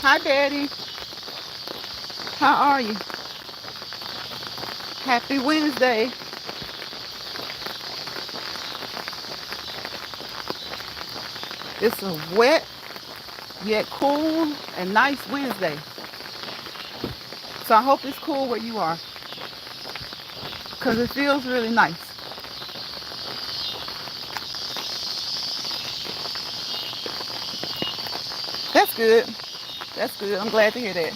Hi, Daddy. How are you? Happy Wednesday. It's a wet yet cool and nice Wednesday. So I hope it's cool where you are because it feels really nice. That's good. That's good. I'm glad to hear that.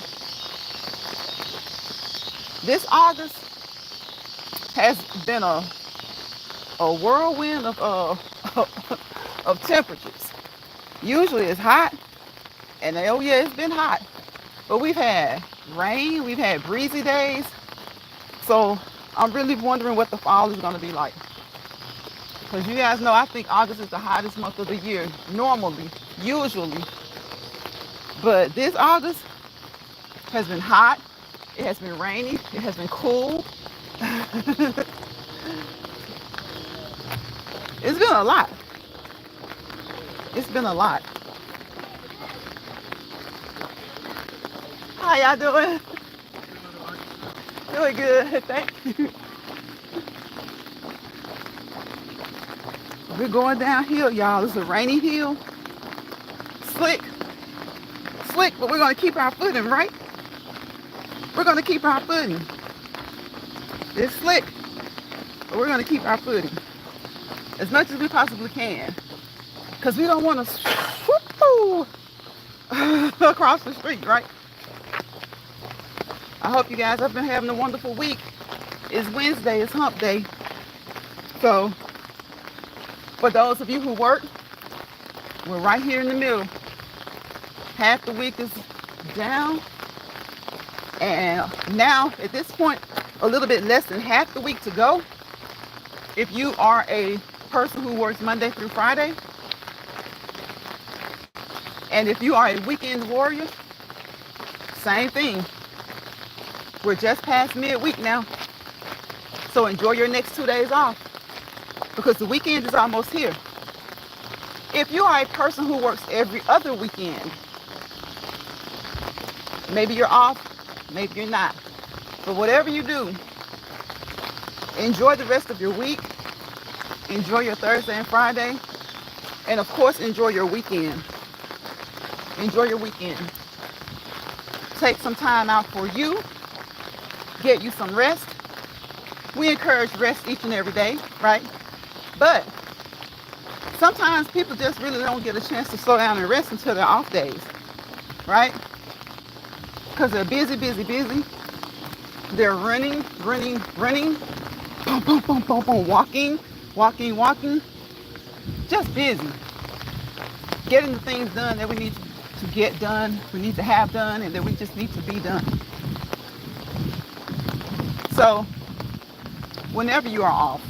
This August has been a whirlwind of temperatures. Usually it's hot, and oh yeah, it's been hot. But we've had rain, we've had breezy days. So I'm really wondering what the fall is going to be like. Because you guys know I think August is the hottest month of the year, normally, usually. But this August has been hot, it has been rainy, it has been cool. It's been a lot. It's been a lot. How y'all doing? Doing good, thank you. We're going downhill, y'all. It's a rainy hill. Slick, slick, but we're gonna keep our footing, right? We're gonna keep our footing. It's slick, but we're gonna keep our footing as much as we possibly can, because we don't want to swoop across the street, right? I hope you guys have been having a wonderful week. It's Wednesday, it's hump day. So for those of you who work, we're right here in the middle. Half the week is down, and now at this point, a little bit less than half the week to go. If you are a person who works Monday through Friday, and if you are a weekend warrior, same thing. We're just past midweek now, so enjoy your next 2 days off because the weekend is almost here. If you are a person who works every other weekend, maybe you're off, maybe you're not, but whatever you do, enjoy the rest of your week, enjoy your Thursday and Friday, and of course enjoy your weekend. Enjoy your weekend. Take some time out for you. Get you some rest. We encourage rest each and every day, right? But sometimes people just really don't get a chance to slow down and rest until their off days, right? Because they're busy, busy, busy. They're running, running, running. Boom, boom, boom, boom, boom. Walking, walking, walking. Just busy. Getting the things done that we need to get done, we need to have done, and that we just need to be done. So whenever you are off,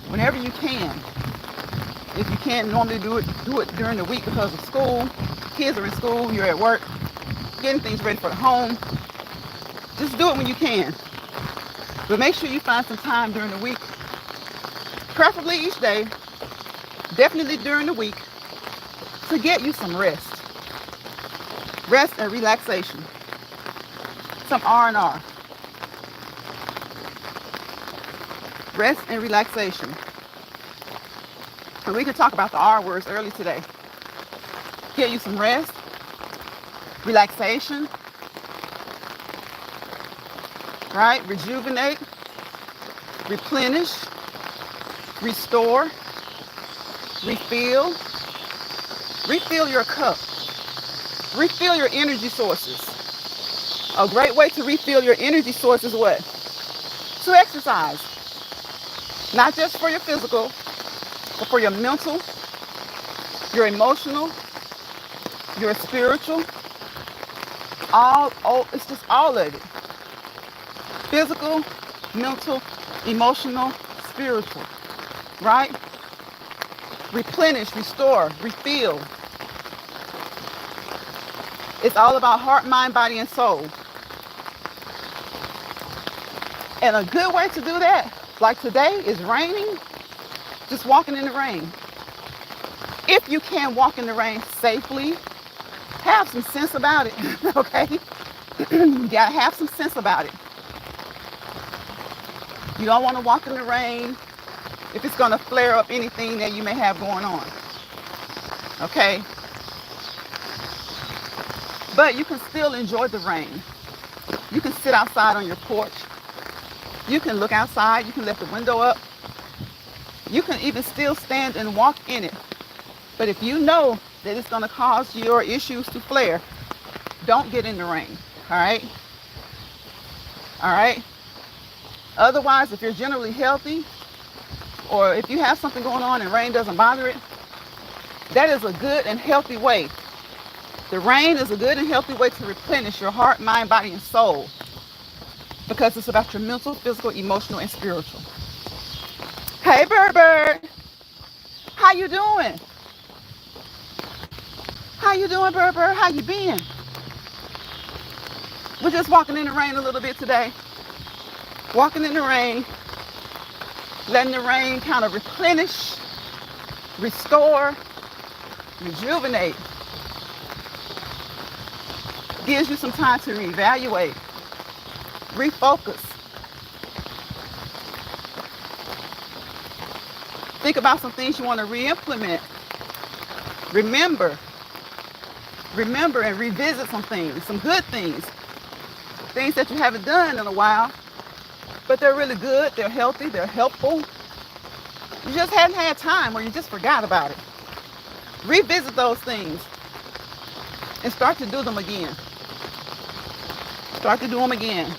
whenever you can, if you can't normally do it during the week because of school, kids are in school, you're at work, getting things ready for the home, just do it when you can. But make sure you find some time during the week, preferably each day, definitely during the week, to get you some rest. Rest and relaxation. Some R&R. Rest and relaxation. And we could talk about the R words early today. Get you some rest, relaxation, right? Rejuvenate, replenish, restore, refill. Refill your cup. Refill your energy sources. A great way to refill your energy source is what? To exercise. Not just for your physical, but for your mental, your emotional, your spiritual. It's just all of it. Physical, mental, emotional, spiritual. Right? Replenish, restore, refill. It's all about heart, mind, body, and soul. And a good way to do that, like today is raining, just walking in the rain. If you can walk in the rain safely, Have some sense about it, okay? You gotta have some sense about it. You don't want to walk in the rain if it's gonna flare up anything that you may have going on, okay? But you can still enjoy the rain. You can sit outside on your porch. You can look outside. You can lift the window up. You can even still stand and walk in it. But if you know that it's going to cause your issues to flare, don't get in the rain, all right? All right? Otherwise, if you're generally healthy, or if you have something going on and rain doesn't bother it, that is a good and healthy way. The rain is a good and healthy way to replenish your heart, mind, body, and soul, because it's about your mental, physical, emotional, and spiritual. Hey, Bird. How you doing? How you doing, Bird? How you been? We're just walking in the rain a little bit today. Walking in the rain, letting the rain kind of replenish, restore, rejuvenate. Gives you some time to reevaluate, refocus. Think about some things you want to re-implement. Remember and revisit some things, some good things that you haven't done in a while, but they're really good, they're healthy, they're helpful. You just hadn't had time, or you just forgot about it. Revisit those things and start to do them again. Start to do them again.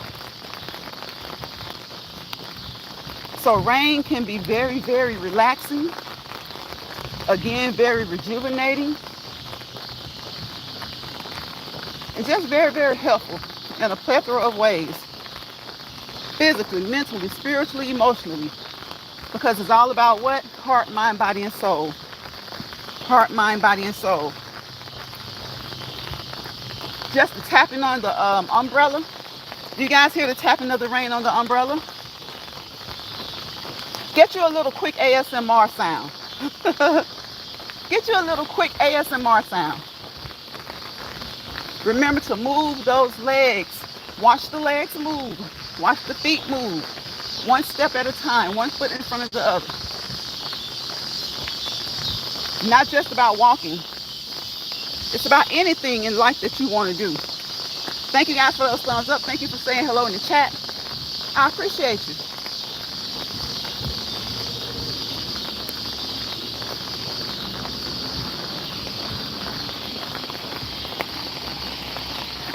So rain can be very, very relaxing. Again, very rejuvenating. And just very, very helpful in a plethora of ways. Physically, mentally, spiritually, emotionally. Because it's all about what? Heart, mind, body, and soul. Heart, mind, body, and soul. Just the tapping on the umbrella. Do you guys hear the tapping of the rain on the umbrella? Get you a little quick ASMR sound. Get you a little quick ASMR sound. Remember to move those legs. Watch the legs move. Watch the feet move. One step at a time, one foot in front of the other. Not just about walking. It's about anything in life that you want to do. Thank you guys for those thumbs up. Thank you for saying hello in the chat. I appreciate you.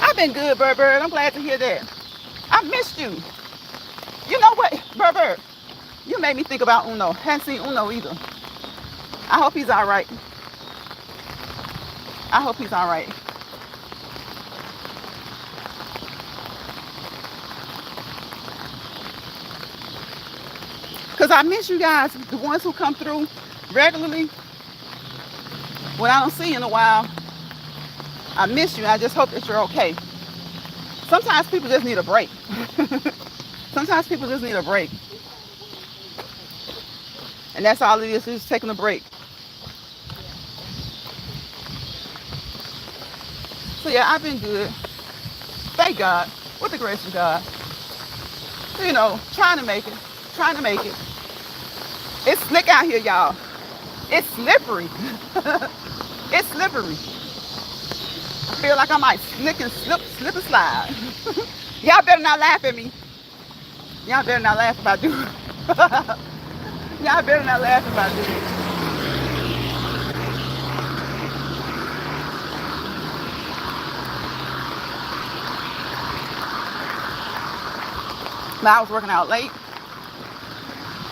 I've been good, Bird. I'm glad to hear that. I missed you. You know what, Bird? You made me think about Uno. Hadn't seen Uno either. I hope he's all right. I hope he's all right. Because I miss you guys, the ones who come through regularly. When I don't see you in a while, I miss you. I just hope that you're okay. Sometimes people just need a break. Sometimes people just need a break. And that's all it is, just taking a break. So yeah, I've been good. Thank God. With the grace of God. You know, trying to make it. It's slick out here, y'all. It's slippery. It's slippery. I feel like I might slip and slide. Y'all better not laugh at me. Y'all better not laugh if I do. Y'all better not laugh if I do. Now I was working out late,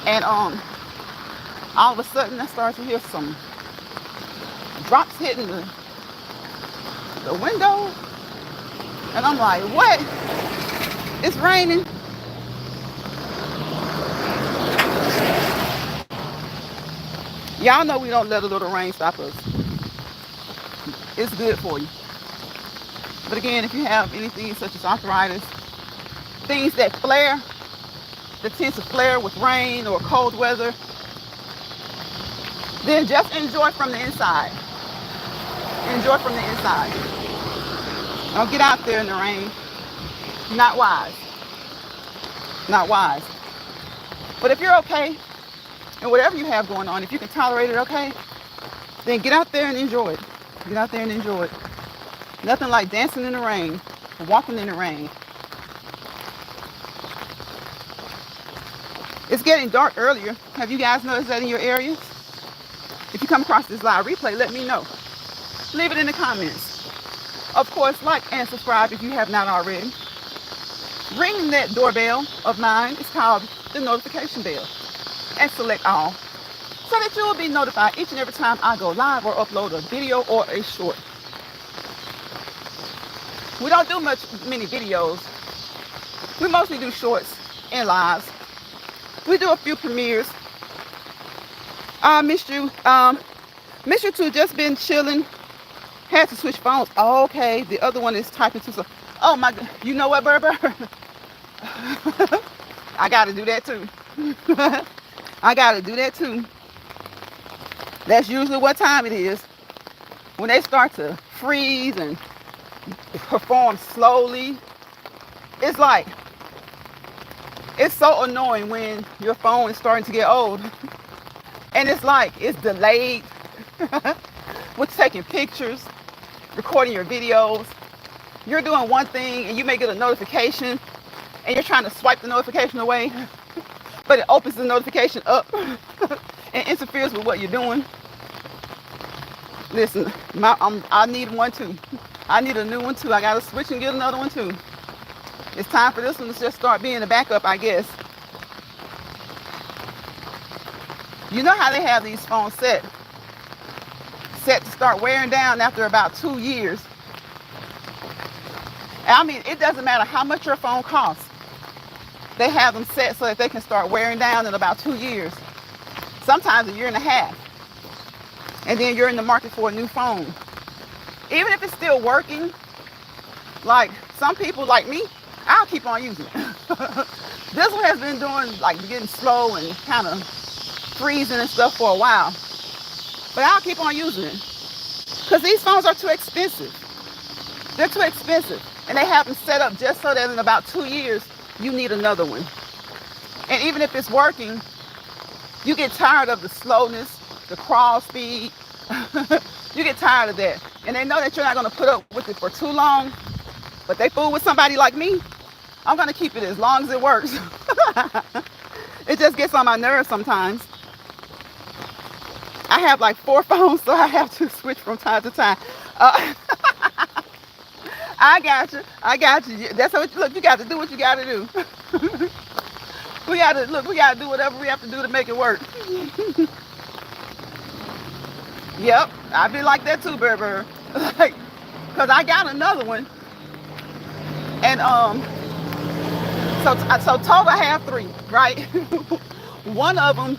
and all of a sudden I started to hear some drops hitting the window, and I'm like, what? It's raining. Y'all know we don't let a little rain stop us. It's good for you. But again, if you have anything such as arthritis, things that flare, that tend to flare with rain or cold weather, then just enjoy from the inside. Enjoy from the inside. Don't get out there in the rain. Not wise. Not wise. But if you're okay, and whatever you have going on, if you can tolerate it, okay, then get out there and enjoy it. Get out there and enjoy it. Nothing like dancing in the rain, walking in the rain. It's getting dark earlier. Have you guys noticed that in your areas? If you come across this live replay, let me know. Leave it in the comments. Of course, like and subscribe if you have not already. Ring that doorbell of mine. It's called the notification bell. And select all, so that you will be notified each and every time I go live or upload a video or a short. We don't do many videos. We mostly do shorts and lives. We do a few premieres. I missed you. Missed you too. Just been chilling. Had to switch phones. Oh, okay. The other one is typing too slow. Oh my God. You know what, Berber? I got to do that too. I got to do that too. That's usually what time it is. When they start to freeze and perform slowly. It's like, it's so annoying when your phone is starting to get old. And it's like, it's delayed with taking pictures, recording your videos. You're doing one thing and you may get a notification and you're trying to swipe the notification away, but it opens the notification up and interferes with what you're doing. Listen, I need one too. I need a new one too. I gotta switch and get another one too. It's time for this one to just start being a backup, I guess. You know how they have these phones set to start wearing down after about 2 years. And I mean, it doesn't matter how much your phone costs. They have them set so that they can start wearing down in about 2 years. Sometimes a year and a half. And then you're in the market for a new phone. Even if it's still working, like some people like me, I'll keep on using it. This one has been doing like getting slow and kind of freezing and stuff for a while. But I'll keep on using it. Because these phones are too expensive. They're too expensive. And they have them set up just so that in about 2 years, you need another one. And even if it's working, you get tired of the slowness, the crawl speed. You get tired of that. And they know that you're not going to put up with it for too long. But they fool with somebody like me. I'm going to keep it as long as it works. It just gets on my nerves sometimes. I have like 4 phones, so I have to switch from time to time. I got you. That's what, look, you got to do what you got to do. We got to do whatever we have to do to make it work. Yep, I be like that too, Berber. Like, cause I got another one, and so total I have 3, right? One of them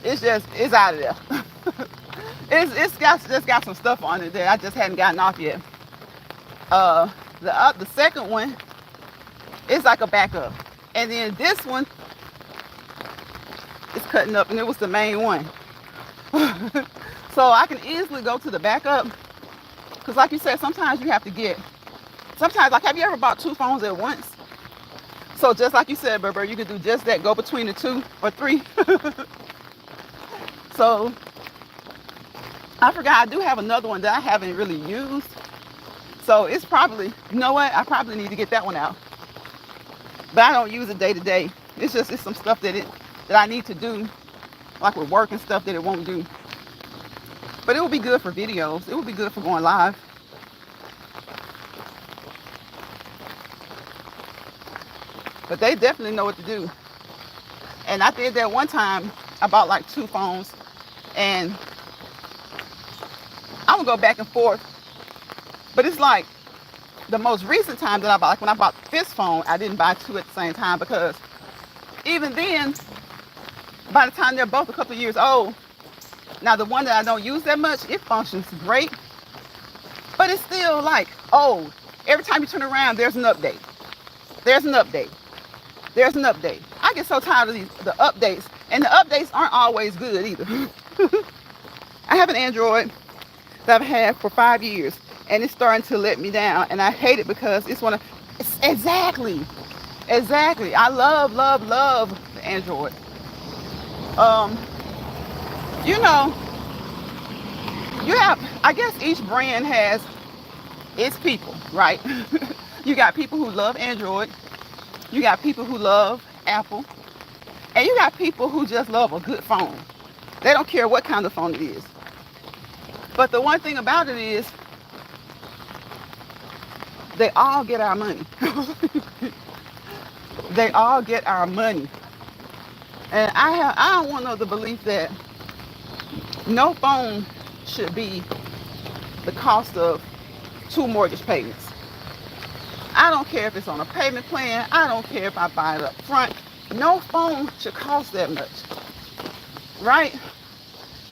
is out of there. It's just got some stuff on it that I just hadn't gotten off yet. The second one is like a backup, and then this one is cutting up, and it was the main one. So I can easily go to the backup, because like you said, sometimes you have to like, have you ever bought 2 phones at once? So just like you said, Berber, you could do just that, go between the 2 or 3. So I forgot I do have another one that I haven't really used. So it's probably, you know what, I probably need to get that one out. But I don't use it day to day. It's some stuff that I need to do, like with work and stuff, that it won't do. But it will be good for videos. It will be good for going live. But they definitely know what to do. And I did that one time. I bought like 2 phones. And I would go back and forth. But it's like the most recent time that I bought, like when I bought this phone, I didn't buy 2 at the same time, because even then, by the time they're both a couple of years old, now the one that I don't use that much, it functions great, but it's still like old. Every time you turn around, there's an update. I get so tired of the updates, and the updates aren't always good either. I have an Android that I've had for 5 years, and it's starting to let me down, and I hate it because exactly. I love the Android. Um, you know, I guess each brand has its people, right? You got people who love Android, you got people who love Apple, and you got people who just love a good phone. They don't care what kind of phone it is. But the one thing about it is, they all get our money. They all get our money. And I am one of the belief that no phone should be the cost of 2 mortgage payments. I don't care if it's on a payment plan. I don't care if I buy it up front. No phone should cost that much, right?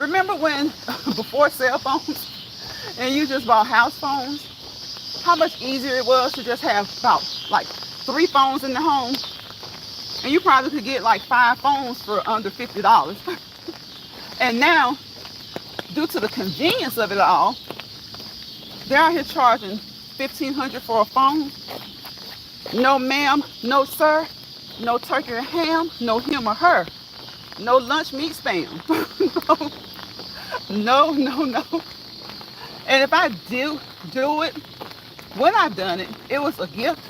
Remember when, before cell phones, and you just bought house phones, how much easier it was to just have about like 3 phones in the home, and you probably could get like 5 phones for under $50. And now, due to the convenience of it all, they're out here charging $1,500 for a phone. No ma'am, no sir, no turkey or ham, no him or her, no lunch meat spam. No. And if I do it, when I've done it, it was a gift.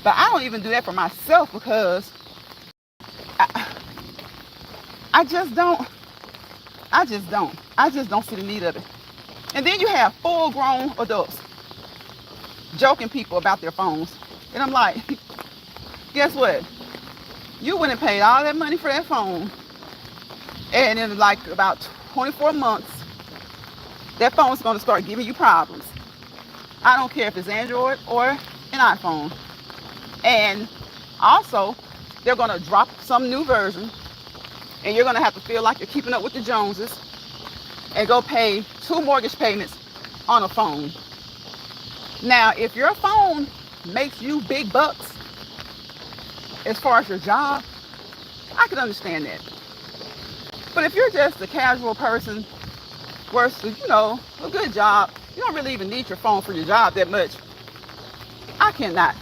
But I don't even do that for myself because I just don't see the need of it. And then you have full-grown adults joking people about their phones. And I'm like, guess what? You went and paid all that money for that phone. And in like about 24 months, that phone's going to start giving you problems. I don't care if it's Android or an iPhone. And also, they're going to drop some new version, and you're going to have to feel like you're keeping up with the Joneses and go pay 2 mortgage payments on a phone. Now, if your phone makes you big bucks as far as your job, I can understand that. But if you're just a casual person versus, a good job, you don't really even need your phone for your job that much. I cannot.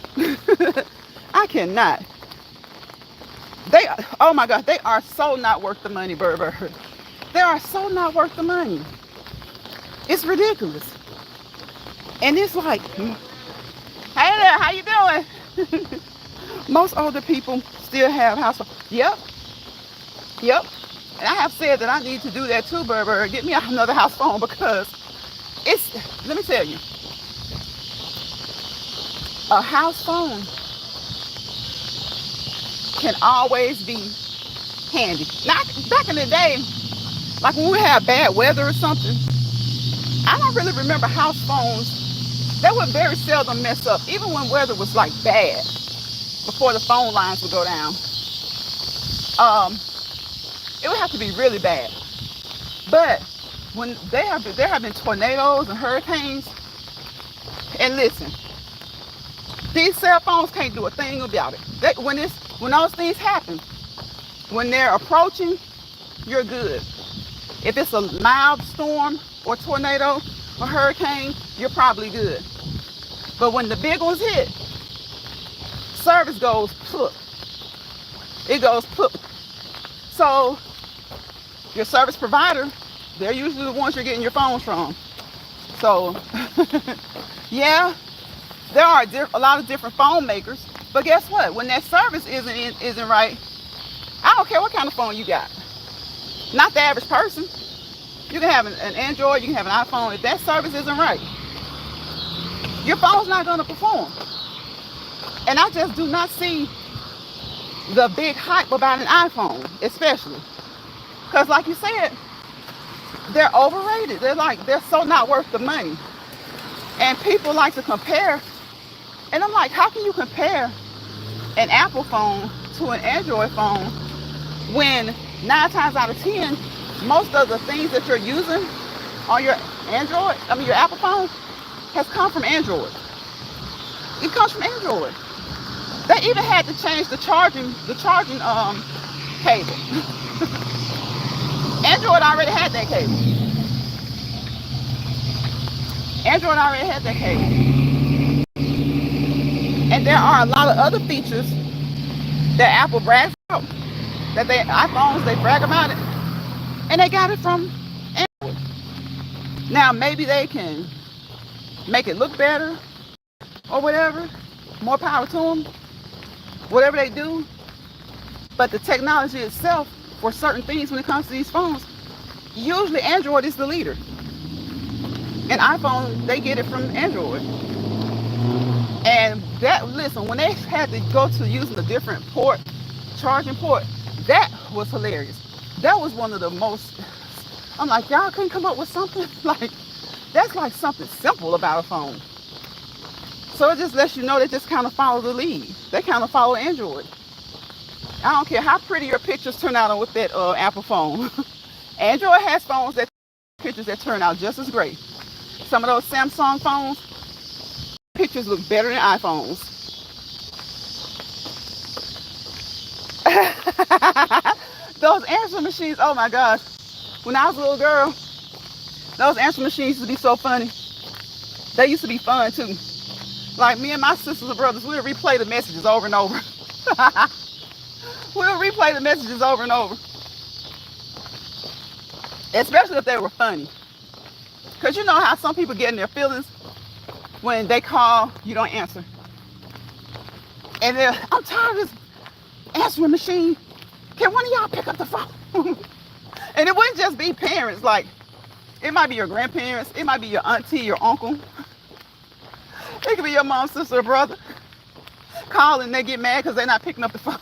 I cannot. Oh my God, they are so not worth the money, Berber. They are so not worth the money. It's ridiculous. And it's like, hey there, how you doing? Most older people still have house phones. Yep. And I have said that I need to do that too, Berber. Get me another house phone because let me tell you, a house phone can always be handy. Not back in the day, like when we had bad weather or something, I don't really remember house phones. They would very seldom mess up, even when weather was like bad, before the phone lines would go down. It would have to be really bad. But when there have been tornadoes and hurricanes, and listen, these cell phones can't do a thing about it. When those things happen, when they're approaching, you're good. If it's a mild storm or tornado or hurricane, you're probably good. But when the big ones hit, service goes plop. It goes plop. So your service provider, they're usually the ones you're getting your phones from. So yeah, there are a lot of different phone makers, but guess what? When that service isn't right, I don't care what kind of phone you got. Not the average person. You can have an Android, you can have an iPhone. If that service isn't right, your phone's not going to perform. And I just do not see the big hype about an iPhone, especially. Because like you said, they're overrated. They're so not worth the money. And people like to compare. And I'm like, how can you compare an Apple phone to an Android phone when 9 times out of 10, most of the things that you're using on your your Apple phone has come from Android. It comes from Android. They even had to change the charging cable. Android already had that cable. Android already had that case. And there are a lot of other features that Apple brags about, that they iPhones, they brag about it, and they got it from Android. Now, maybe they can make it look better or whatever. More power to them. Whatever they do. But the technology itself, for certain things when it comes to these phones, usually Android is the leader. And iPhone, they get it from Android. And that, listen, when they had to go to using a different port, charging port, that was hilarious. That was one of the most, I'm like, y'all couldn't come up with something? Like, that's like something simple about a phone. So it just lets you know they just kind of follow the lead. They kind of follow Android. I don't care how pretty your pictures turn out with that Apple phone. Android has phones that pictures that turn out just as great. Some of those Samsung phones, pictures look better than iPhones. Those answering machines, oh my gosh. When I was a little girl, those answering machines used to be so funny. They used to be fun too. Like me and my sisters and brothers, we would replay the messages over and over. We'll replay the messages over and over. Especially if they were funny. Because you know how some people get in their feelings when they call, you don't answer. And they're, I'm tired of this answering machine. Can one of y'all pick up the phone? And it wouldn't just be parents. Like, it might be your grandparents. It might be your auntie, your uncle. It could be your mom, sister, or brother. Calling, they get mad because they're not picking up the phone.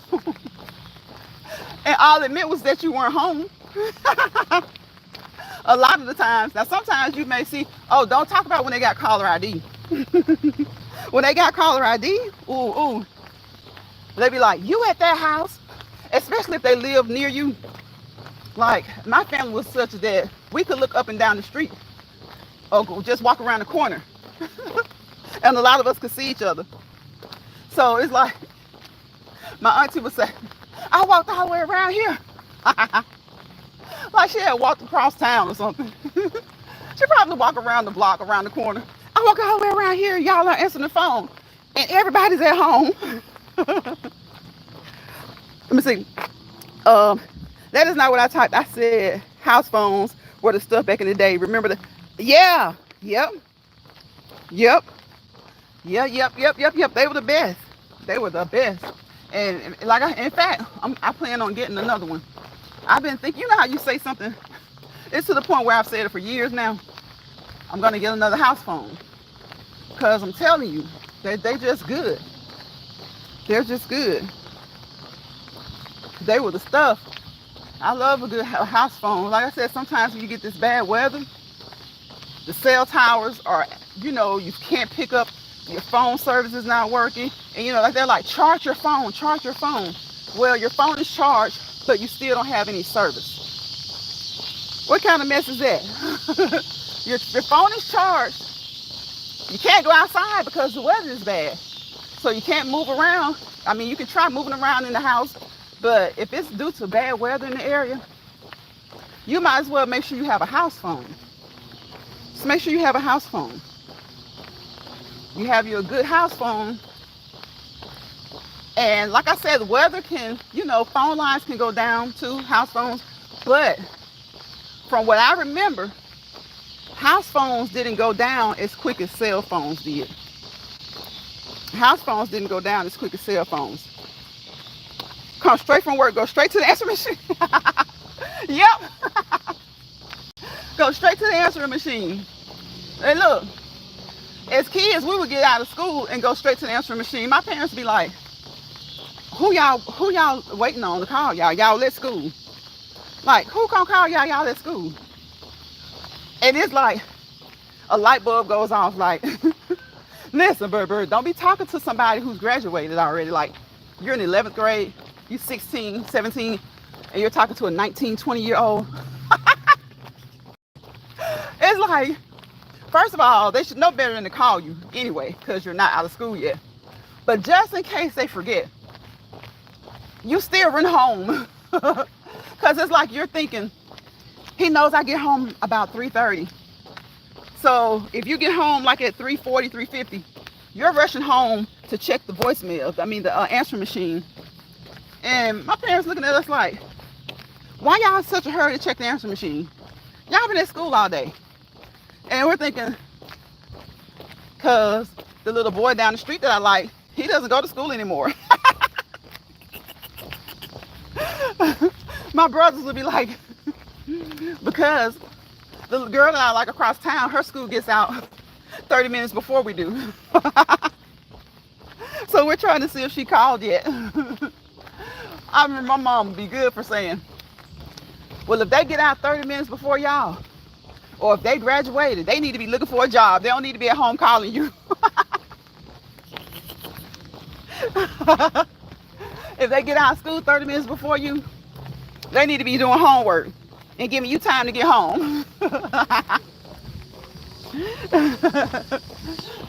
And all it meant was that you weren't home. A lot of the times. Now, sometimes you may see, oh, don't talk about when they got caller ID. When they got caller ID, ooh. They be like, you at that house? Especially if they live near you. Like, my family was such that we could look up and down the street or just walk around the corner. And a lot of us could see each other. So it's like, my auntie would say, I walked all the way around here. Like she had walked across town or something. She probably walked around the block, around the corner. I walk all the way around here, y'all are answering the phone. And everybody's at home. Let me see. That is not what I typed. I said house phones were the stuff back in the day. Remember the, yeah, yep. They were the best. They were the best. And like, in fact, I plan on getting another one. I've been thinking, you know how you say something? It's to the point where I've said it for years now. I'm going to get another house phone. Because I'm telling you, they just good. They're just good. They were the stuff. I love a good house phone. Like I said, sometimes when you get this bad weather, the cell towers are, you know, you can't pick up, your phone service is not working. And, you know, like they're like, charge your phone. Well, your phone is charged, but you still don't have any service. What kind of mess is that? Your phone is charged. You can't go outside because the weather is bad. So you can't move around. I mean, you can try moving around in the house, but if it's due to bad weather in the area, you might as well make sure you have a house phone. Just make sure you have a house phone. You have your good house phone. And like I said, the weather can, you know, phone lines can go down to house phones. But from what I remember, house phones didn't go down as quick as cell phones did. House phones didn't go down as quick as cell phones. Come straight from work, go straight to the answering machine. Yep. Go straight to the answering machine. And look, as kids, we would get out of school and go straight to the answering machine. My parents would be like, who y'all waiting on to call y'all? Y'all at school. Like, who gonna call y'all at school? And it's like, a light bulb goes off like, listen, Bird, don't be talking to somebody who's graduated already. Like, you're in 11th grade, you're 16, 17, and you're talking to a 19, 20-year-old. It's like, first of all, they should know better than to call you anyway, because you're not out of school yet. But just in case they forget, you still run home. Because it's like you're thinking, he knows I get home about 3:30. So if you get home like at 3:40, 3:50, you're rushing home to check the voicemail, the answering machine. And my parents looking at us like, why y'all in such a hurry to check the answering machine? Y'all been at school all day. And we're thinking, because the little boy down the street that I like, he doesn't go to school anymore. My brothers would be like, because the girl that I like across town, her school gets out 30 minutes before we do. So we're trying to see if she called yet. I remember my mom would be good for saying, well, if they get out 30 minutes before y'all, or if they graduated, they need to be looking for a job. They don't need to be at home calling you. If they get out of school 30 minutes before you, they need to be doing homework and giving you time to get home.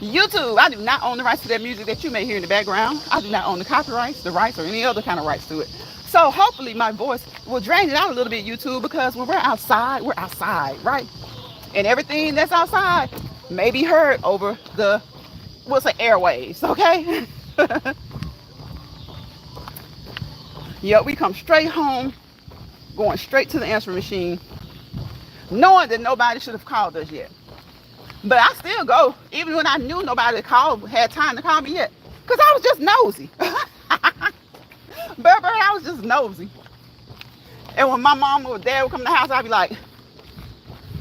YouTube, I do not own the rights to that music that you may hear in the background. I do not own the copyrights, the rights, or any other kind of rights to it. So hopefully my voice will drain it out a little bit, YouTube, because when we're outside, right? And everything that's outside may be heard over the, we'll say, airwaves, okay? Yep, we come straight home, going straight to the answering machine, knowing that nobody should have called us yet. But I still go, even when I knew nobody had time to call me yet, because I was just nosy. Berber, I was just nosy. And when my mom or dad would come to the house, I'd be like,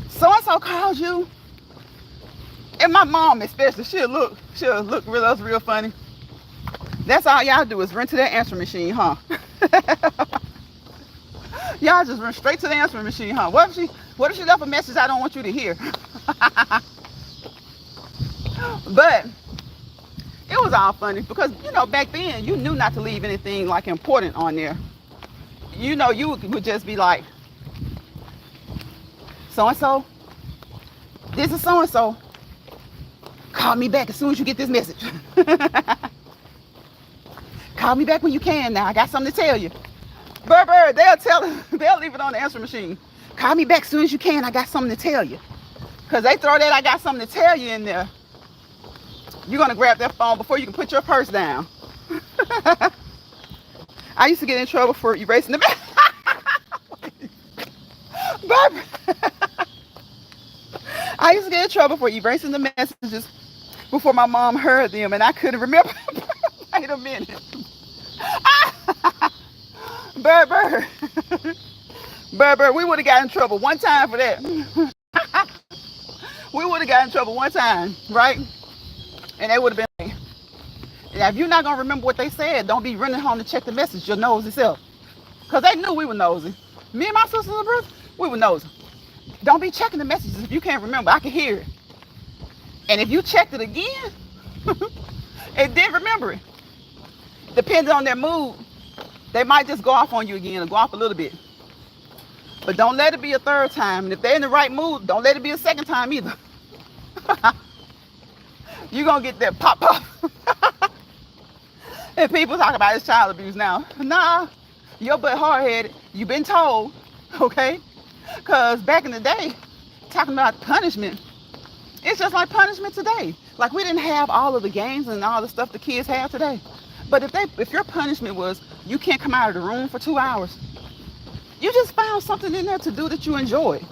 so-and-so called you? And my mom especially, she'll look real funny. That's all y'all do is run to that answering machine, huh? Y'all just run straight to the answering machine, huh? What if she left a message I don't want you to hear? But it was all funny because, back then you knew not to leave anything like important on there. You would just be like, so-and-so, this is so-and-so. Call me back as soon as you get this message. Call me back when you can now. I got something to tell you. Berber, they'll leave it on the answering machine. Call me back as soon as you can. I got something to tell you. Because they throw that I got something to tell you in there. You're going to grab that phone before you can put your purse down. I used to get in trouble for erasing the message. Berber. I used to get in trouble for erasing the messages before my mom heard them, and I couldn't remember. Wait a minute. Berber, we would have got in trouble one time for that. We would have got in trouble one time, right? And they would have been like, now if you're not going to remember what they said, don't be running home to check the message, your nosy self. Because they knew we were nosy. Me and my sisters and brothers, we were nosy. Don't be checking the messages if you can't remember. I can hear it. And if you checked it again, and didn't remember it, depending on their mood, they might just go off on you again or go off a little bit. But don't let it be a third time. And if they're in the right mood, don't let it be a second time either. You're going to get that pop. And people talk about it's child abuse now. Nah, your butt hard-headed. You've been told, okay? Because back in the day, talking about punishment, it's just like punishment today. Like we didn't have all of the games and all the stuff the kids have today. But if your punishment was you can't come out of the room for 2 hours, you just found something in there to do that you enjoyed.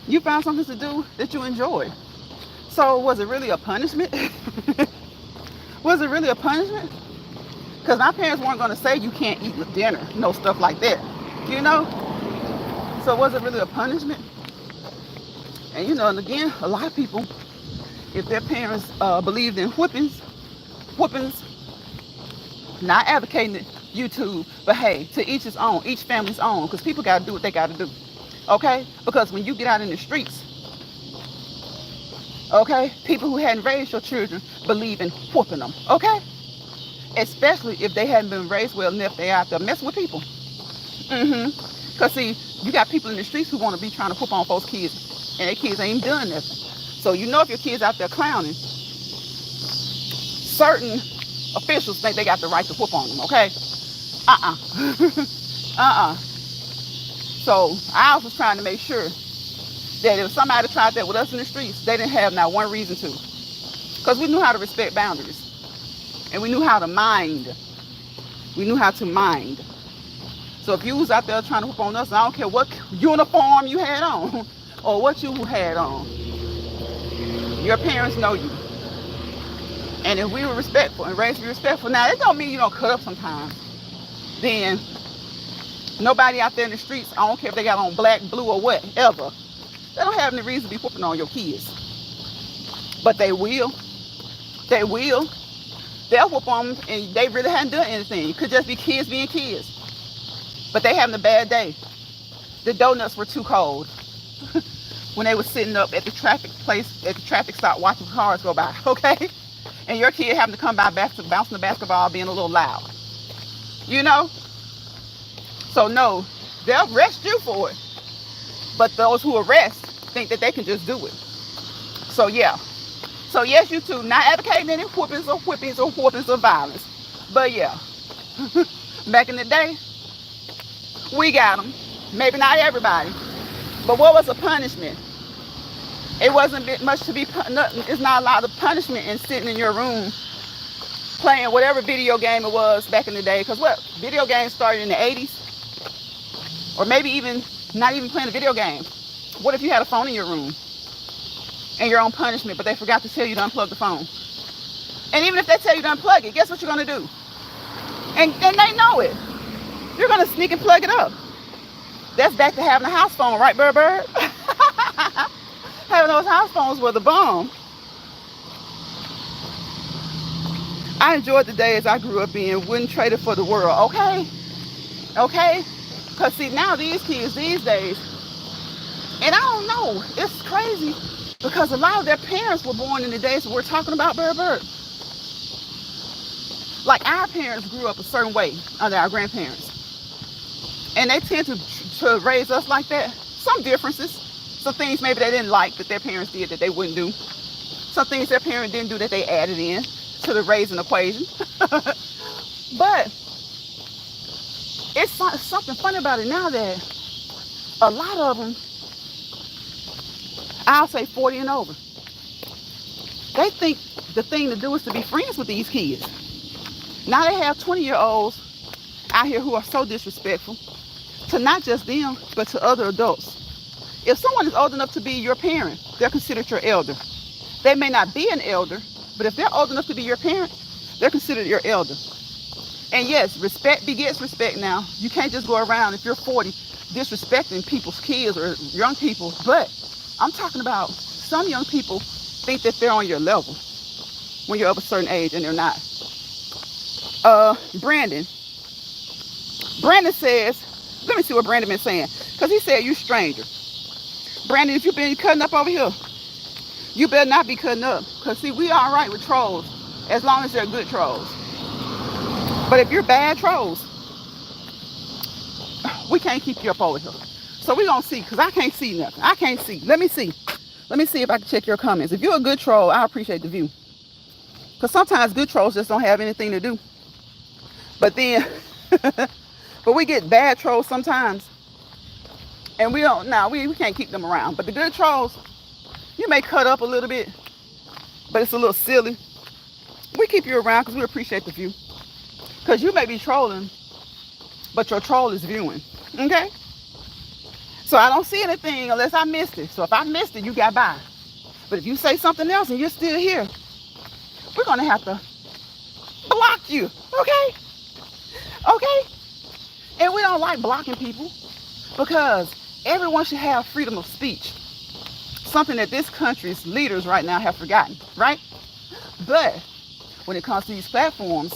You found something to do that you enjoyed. So was it really a punishment? Was it really a punishment? Because my parents weren't going to say you can't eat dinner, no stuff like that, So was it really a punishment? And and again, a lot of people, if their parents believed in whippings, not advocating it, YouTube, but hey, to each his own, each family's own, because people got to do what they got to do, okay? Because when you get out in the streets, okay, people who hadn't raised your children believe in whooping them, okay? Especially if they hadn't been raised well enough, they out there messing with people. Because see, you got people in the streets who want to be trying to whoop on folks' kids, and their kids ain't even done nothing. So if your kids out there clowning, certain officials think they got the right to whoop on them, okay? So I was trying to make sure that if somebody tried that with us in the streets, they didn't have not one reason to. Because we knew how to respect boundaries. And we knew how to mind. We knew how to mind. So if you was out there trying to whoop on us, I don't care what uniform you had on or what you had on, your parents know you. And if we were respectful and raised to be respectful, now that don't mean you don't cut up sometimes. Then nobody out there in the streets, I don't care if they got on black, blue, or whatever, they don't have any reason to be whooping on your kids. But they will. They will. They'll whoop on them and they really hadn't done anything. It could just be kids being kids. But they having a bad day. The donuts were too cold when they were sitting up at the traffic stop watching cars go by, okay? And your kid having to come by bouncing the basketball, being a little loud. You know? So no, they'll arrest you for it. But those who arrest think that they can just do it. So yeah. So yes, you too. Not advocating any whoopings or violence. But yeah. Back in the day, we got them. Maybe not everybody. But what was the punishment? It wasn't much to be, it's not a lot of punishment in sitting in your room playing whatever video game it was back in the day. Because what? Video games started in the 80s? Or maybe even not even playing a video game. What if you had a phone in your room and you're on punishment, but they forgot to tell you to unplug the phone? And even if they tell you to unplug it, guess what you're going to do? And they know it. You're going to sneak and plug it up. That's back to having a house phone, right, Bird? Having those house phones were the bomb. I enjoyed the days I grew up in, wouldn't trade it for the world, okay? Okay? Because see, now these kids these days, and I don't know, it's crazy because a lot of their parents were born in the days that we're talking about, Bird. Like our parents grew up a certain way under our grandparents. And they tend to raise us like that. Some differences. Some things maybe they didn't like that their parents did that they wouldn't do. Some things their parents didn't do that they added in to the raising equation. But it's something funny about it now that a lot of them, I'll say 40 and over, they think the thing to do is to be friends with these kids. Now they have 20-year-olds out here who are so disrespectful to not just them, but to other adults. If someone is old enough to be your parent, they're considered your elder. They may not be an elder, but if they're old enough to be your parent, they're considered your elder. And yes, respect begets respect now. You can't just go around, if you're 40, disrespecting people's kids or young people. But I'm talking about some young people think that they're on your level when you're of a certain age and they're not. Brandon says, let me see what Brandon been saying. Because he said, you stranger. Brandon, if you've been cutting up over here, you better not be cutting up. Because see, we all right with trolls as long as they're good trolls. But if you're bad trolls, we can't keep you up over here. So we're going to see, because I can't see nothing. I can't see. Let me see. Let me see if I can check your comments. If you're a good troll, I appreciate the view. Because sometimes good trolls just don't have anything to do. But then, but we get bad trolls sometimes. And we don't, we can't keep them around. But the good trolls, you may cut up a little bit, but it's a little silly. We keep you around because we appreciate the view. Because you may be trolling, but your troll is viewing. Okay? So I don't see anything unless I missed it. So if I missed it, you got by. But if you say something else and you're still here, we're going to have to block you. Okay? Okay? And we don't like blocking people because everyone should have freedom of speech. Something that this country's leaders right now have forgotten, right? But when it comes to these platforms,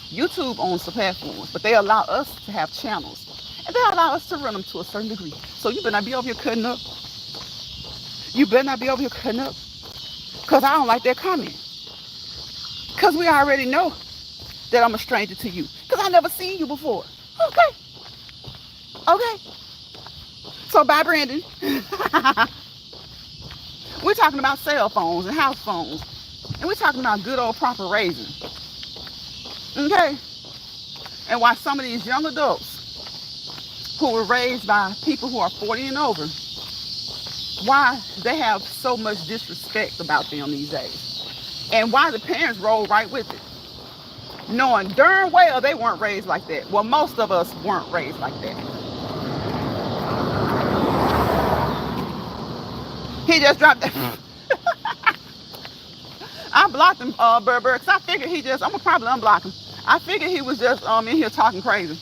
YouTube owns the platforms, but they allow us to have channels. And they allow us to run them to a certain degree. So you better not be over here cutting up. You better not be over here cutting up. Because I don't like that comment. Because we already know that I'm a stranger to you. Because I never seen you before. Okay. Okay. So bye, Brandon. We're talking about cell phones and house phones. And we're talking about good old proper raising. Okay? And why some of these young adults who were raised by people who are 40 and over why they have so much disrespect about them these days, and why the parents roll right with it, knowing darn well they weren't raised like that. Well, most of us weren't raised like that. He just dropped that. I blocked him, Burr, because I figured I'm gonna probably unblock him. I figured he was just in here talking crazy.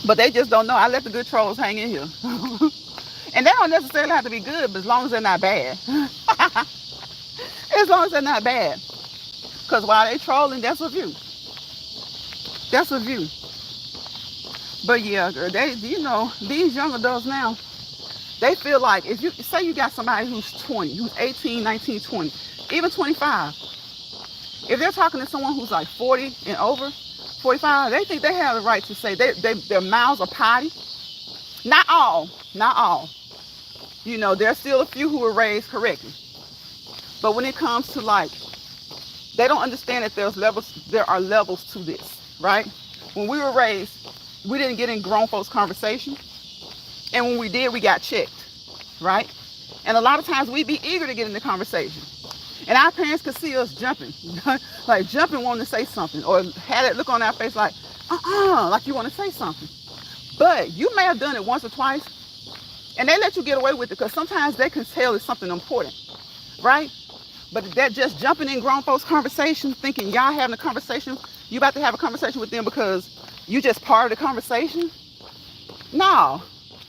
But they just don't know. I let the good trolls hang in here. And they don't necessarily have to be good, but as long as they're not bad. As long as they're not bad. Because while they trolling, that's a view. That's a view. But yeah, girl, these young adults now, they feel like if you say you got somebody who's 20, who's 18, 19, 20, even 25, if they're talking to someone who's like 40 and over, 45, they think they have the right to say their mouths are potty. Not all. There's still a few who were raised correctly. But when it comes to they don't understand that there are levels to this, right? When we were raised, we didn't get in grown folks' conversation. And when we did, we got checked, right? And a lot of times we'd be eager to get in the conversation. And our parents could see us jumping, like jumping, wanting to say something, or had that look on our face like you want to say something. But you may have done it once or twice, and they let you get away with it because sometimes they can tell it's something important, right? But that just jumping in grown folks' conversation, thinking y'all having a conversation, you about to have a conversation with them because you just part of the conversation. No,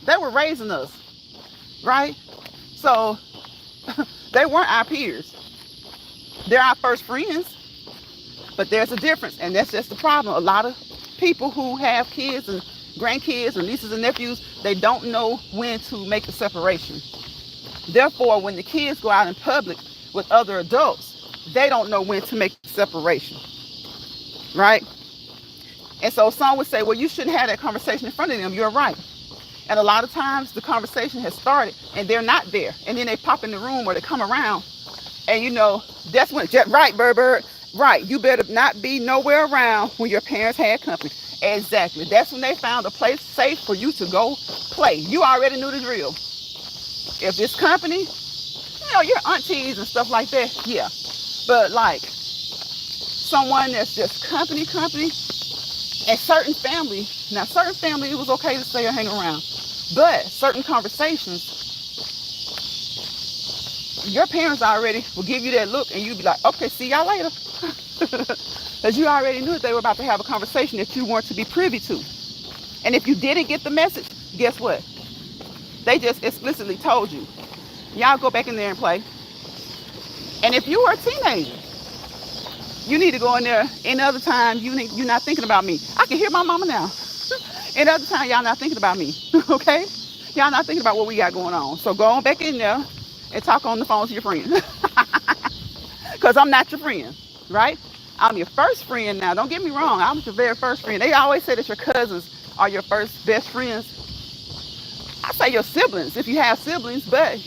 they were raising us, right? So they weren't our peers. They're our first friends, but there's a difference, and that's just the problem. A lot of people who have kids and grandkids or nieces and nephews, they don't know when to make the separation. Therefore, when the kids go out in public with other adults, they don't know when to make the separation, right? And so some would say, well, you shouldn't have that conversation in front of them. You're right. And a lot of times the conversation has started and they're not there. And then they pop in the room or they come around. And that's when, right, Bird, right. You better not be nowhere around when your parents had company. Exactly. That's when they found a place safe for you to go play. You already knew the drill. If it's company, your aunties and stuff like that, yeah. But someone that's just company, and certain family, it was okay to stay or hang around. But certain conversations, your parents already will give you that look and you'll be like, okay, see y'all later. Because you already knew that they were about to have a conversation that you weren't to be privy to. And if you didn't get the message, guess what? They just explicitly told you, y'all go back in there and play. And if you were a teenager, you need to go in there. Any other time, you're not thinking about me. I can hear my mama now. Any other time, y'all not thinking about me, okay? Y'all not thinking about what we got going on. So go on back in there and talk on the phone to your friend. Because I'm not your friend, right? I'm your first friend now. Don't get me wrong. I was your very first friend. They always say that your cousins are your first best friends. I say your siblings, if you have siblings. But,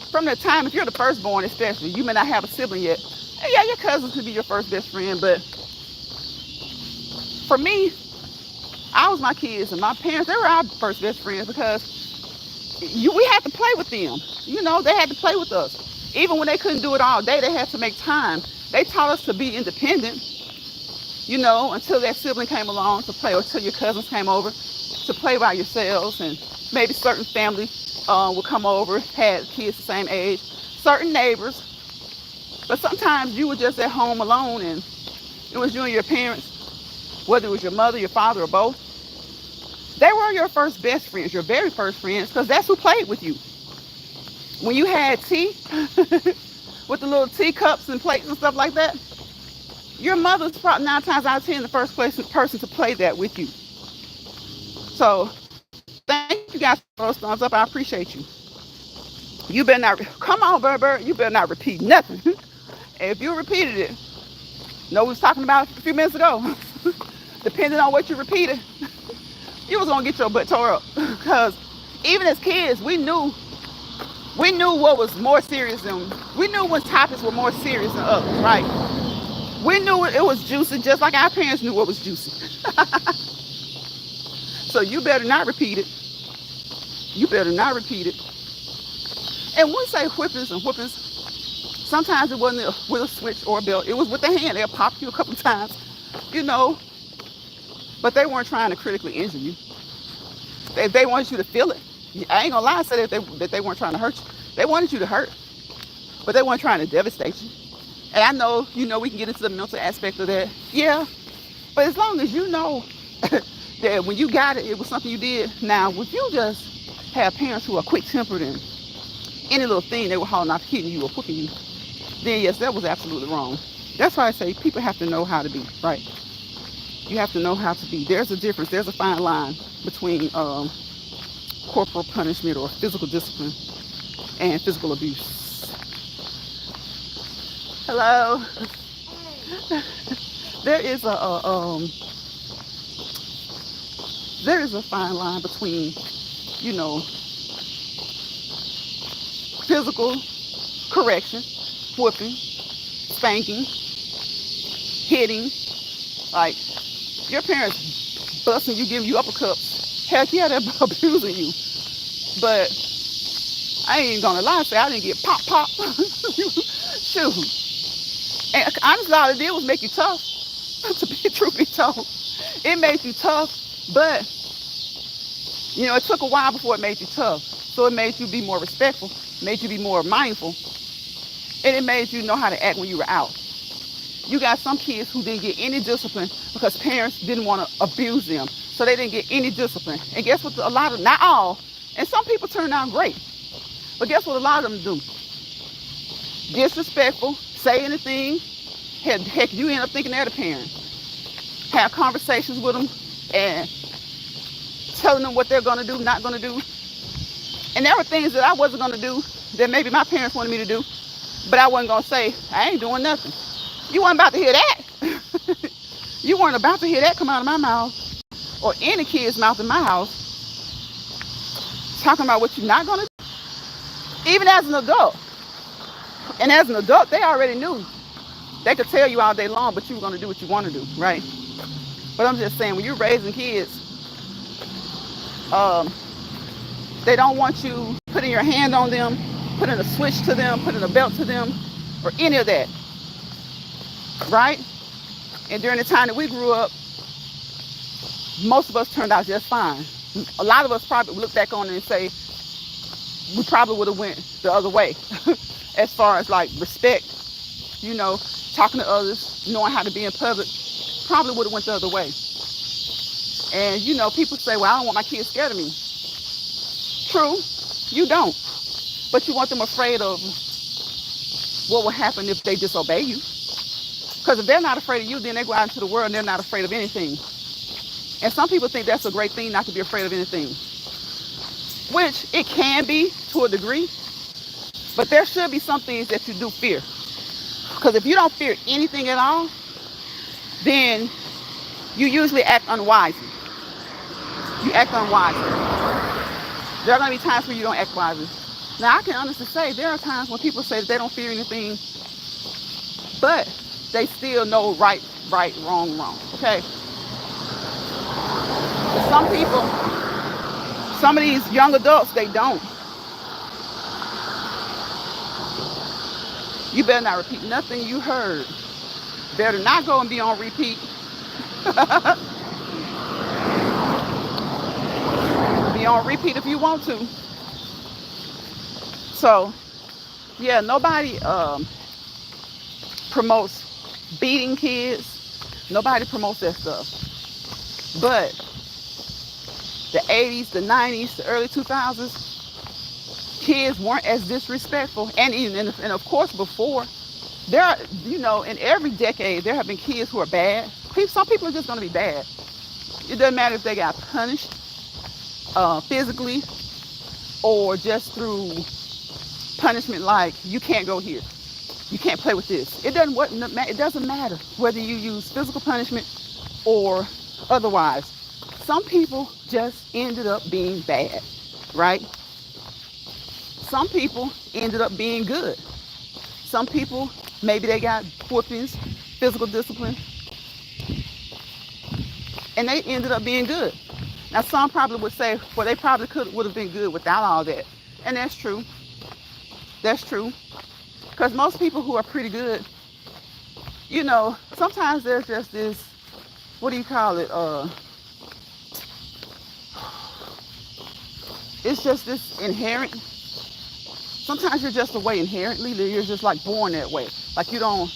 from the time, if you're the firstborn especially, you may not have a sibling yet. And yeah, your cousins could be your first best friend. But for me, I was my kids and my parents, they were our first best friends because we had to play with them. They had to play with us. Even when they couldn't do it all day, they had to make time. They taught us to be independent, until that sibling came along to play, or until your cousins came over to play by yourselves. And maybe certain family would come over, had kids the same age, certain neighbors. But sometimes you were just at home alone and it was you and your parents, whether it was your mother, your father, or both. They were your first best friends, your very first friends, because that's who played with you. When you had tea, with the little teacups and plates and stuff like that, your mother's probably 9 times out of 10 the first person to play that with you. So thank you guys for those thumbs up. I appreciate you. You better not, come on, Bird, you better not repeat nothing. And if you repeated it, we was talking about a few minutes ago, depending on what you repeated, you was gonna get your butt tore up. Because even as kids, we knew what was more serious we knew when topics were more serious than others, right? We knew it was juicy, just like our parents knew what was juicy. So you better not repeat it. You better not repeat it. And when we say whippings and whoopings, sometimes it wasn't with a switch or a belt. It was with the hand. They'll pop you a couple times, you know, but they weren't trying to critically injure you. They wanted you to feel it. I ain't gonna lie and say that they weren't trying to hurt you. They wanted you to hurt, but they weren't trying to devastate you. And I know, we can get into the mental aspect of that. Yeah, but as long as you know that when you got it, it was something you did. Now, if you just have parents who are quick-tempered and any little thing they were hauling off hitting you or whooping you, then yes, that was absolutely wrong. That's why I say people have to know how to be, right? You have to know how to be. There's a difference. There's a fine line between corporal punishment or physical discipline and physical abuse. Hello. There is a fine line between, physical correction, whooping, spanking, hitting. Like your parents busting you, giving you uppercuts. Heck yeah, they're abusing you. But I ain't gonna lie and say I didn't get pop. Shoot. And honestly, all it did was make you tough. To be truth be told, it made you tough, but it took a while before it made you tough. So it made you be more respectful, made you be more mindful, and it made you know how to act when you were out. You got some kids who didn't get any discipline because parents didn't want to abuse them, so they didn't get any discipline. And guess what? Not all, and some people turn out great, but guess what? A lot of them do. Disrespectful, say anything. Heck, you end up thinking they're the parent. Have conversations with them and telling them what they're going to do, not going to do. And there were things that I wasn't going to do that maybe my parents wanted me to do, but I wasn't going to say, I ain't doing nothing. You weren't about to hear that. You weren't about to hear that come out of my mouth or any kid's mouth in my house. Talking about what you're not going to do. Even as an adult. And as an adult, they already knew. They could tell you all day long, but you were going to do what you want to do, right? But I'm just saying, when you're raising kids, they don't want you putting your hand on them, putting a switch to them, putting a belt to them, or any of that, right? And during the time that we grew up, most of us turned out just fine. A lot of us probably look back on it and say, we probably would have went the other way as far as like respect, talking to others, knowing how to be in public, probably would have went the other way. And, people say, well, I don't want my kids scared of me. True, you don't. But you want them afraid of what will happen if they disobey you. Because if they're not afraid of you, then they go out into the world and they're not afraid of anything. And some people think that's a great thing, not to be afraid of anything. Which it can be to a degree. But there should be some things that you do fear. Because if you don't fear anything at all, then you usually act unwisely. You act unwisely. There are going to be times where you don't act wisely. Now, I can honestly say there are times when people say that they don't fear anything, but they still know right, wrong, okay? But some people, some of these young adults, they don't. You better not repeat nothing you heard. Better not go and be on repeat. Be on repeat if you want to. So, yeah, nobody promotes beating kids. Nobody promotes that stuff. But the 80s, the 90s, the early 2000s, kids weren't as disrespectful. And even, and of course, before, there are, in every decade, there have been kids who are bad. Some people are just going to be bad. It doesn't matter if they got punished physically or just through punishment like, you can't go here. You can't play with this. It doesn't matter whether you use physical punishment or otherwise. Some people just ended up being bad, right? Some people ended up being good. Some people, maybe they got whoopings, physical discipline, and they ended up being good. Now, some probably would say, well, they probably would have been good without all that. And that's true. That's true. Because most people who are pretty good, sometimes there's just this, what do you call it? It's just this inherent. Sometimes you're just a way inherently. You're just like born that way. Like you don't.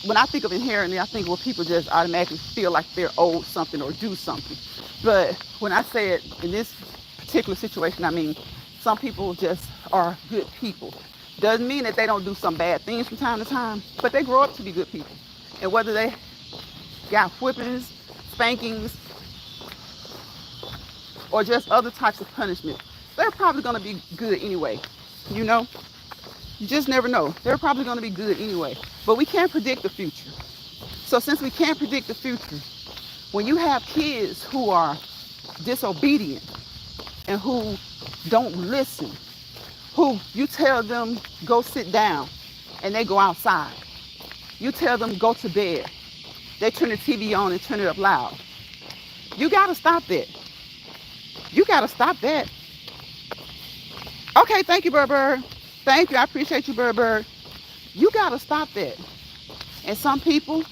When I think of inherently, I think, well, people just automatically feel like they're owed something or do something. But when I say it in this particular situation, I mean, some people just are good people. Doesn't mean that they don't do some bad things from time to time, but they grow up to be good people. And whether they got whippings, spankings, or just other types of punishment, they're probably going to be good anyway. You just never know. They're probably going to be good anyway. But we can't predict the future. So since we can't predict the future, when you have kids who are disobedient and who don't listen, who you tell them go sit down and they go outside. You tell them go to bed. They turn the TV on and turn it up loud. You got to stop that. You got to stop that. Okay, thank you, Bird. Thank you. I appreciate you, Bird. You got to stop that. And some people,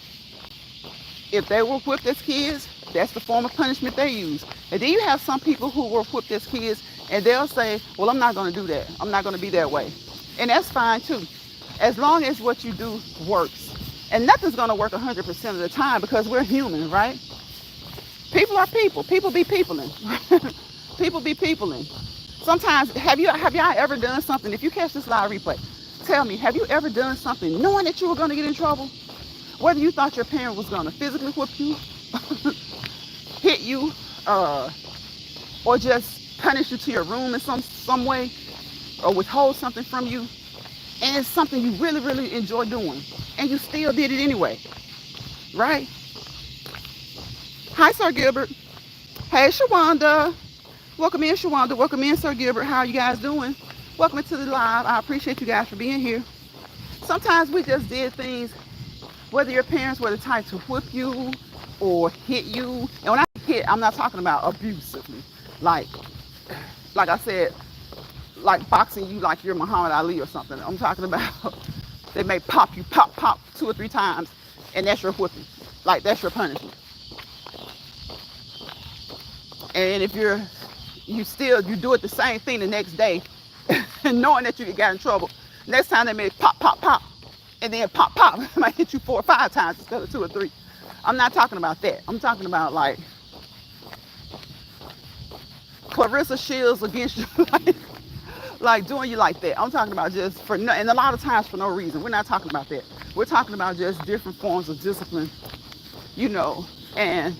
if they were whipped as kids, that's the form of punishment they use. And then you have some people who were whipped as kids and they'll say, well, I'm not going to do that. I'm not going to be that way. And that's fine too. As long as what you do works. And nothing's going to work 100% of the time because we're human, right? People are people. People be peopling. People be peopling. Sometimes, have y'all ever done something? If you catch this live replay, tell me, have you ever done something knowing that you were going to get in trouble? Whether you thought your parent was going to physically whip you, hit you, or just punish you to your room in some way, or withhold something from you, and it's something you really, really enjoy doing, and you still did it anyway, right? Hi, Sir Gilbert. Hey, Shawanda. Welcome in, Shawanda. Welcome in, Sir Gilbert. How are you guys doing? Welcome to the live. I appreciate you guys for being here. Sometimes we just did things, whether your parents were the type to whip you or hit you. And when I hit, I'm not talking about abusively. Like I said, like boxing you like you're Muhammad Ali or something. I'm talking about they may pop you, pop 2 or 3 times, and that's your whipping. Like that's your punishment. And if you do it the same thing the next day, knowing that you got in trouble, next time they may pop, and then pop, it might hit you 4 or 5 times instead of 2 or 3. I'm not talking about that. I'm talking about like Clarissa Shields against you, like doing you like that. I'm talking about just for no, and a lot of times for no reason. We're not talking about that. We're talking about just different forms of discipline, and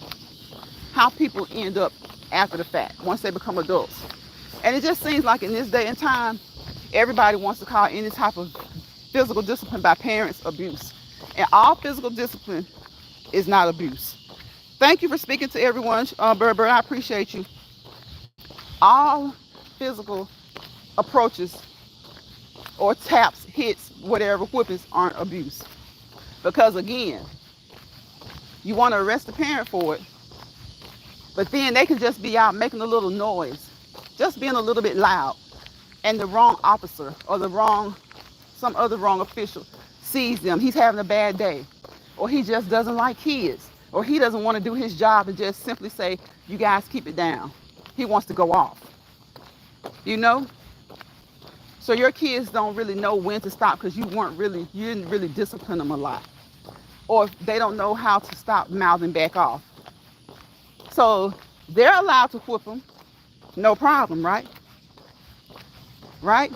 how people end up after the fact, once they become adults. And it just seems like in this day and time, everybody wants to call any type of physical discipline by parents abuse. And all physical discipline is not abuse. Thank you for speaking to everyone, Berber. I appreciate you. All physical approaches or taps, hits, whatever, whippings aren't abuse. Because again, you want to arrest the parent for it, but then they can just be out making a little noise, just being a little bit loud, and the wrong officer or some other wrong official sees them. He's having a bad day, or he just doesn't like kids, or he doesn't want to do his job and just simply say, you guys keep it down. He wants to go off, So your kids don't really know when to stop because you didn't really discipline them a lot. Or they don't know how to stop mouthing back off. So they're allowed to whip them, no problem, right? Right?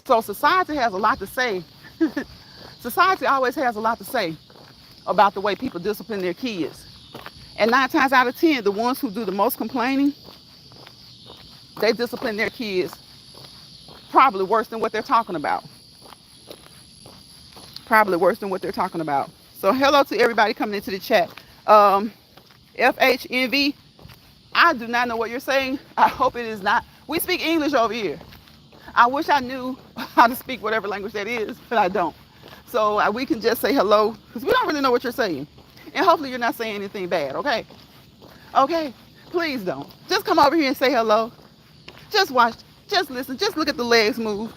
So society has a lot to say. Society always has a lot to say about the way people discipline their kids. And 9 times out of 10, the ones who do the most complaining, they discipline their kids probably worse than what they're talking about. Probably worse than what they're talking about. So hello to everybody coming into the chat. FHNV, I do not know what you're saying. I hope it is not. We speak English over here. I wish I knew how to speak whatever language that is, but I don't. So we can just say hello because we don't really know what you're saying. And hopefully you're not saying anything bad, okay? Okay. Please don't. Just come over here and say hello. Just watch. Just listen. Just look at the legs move.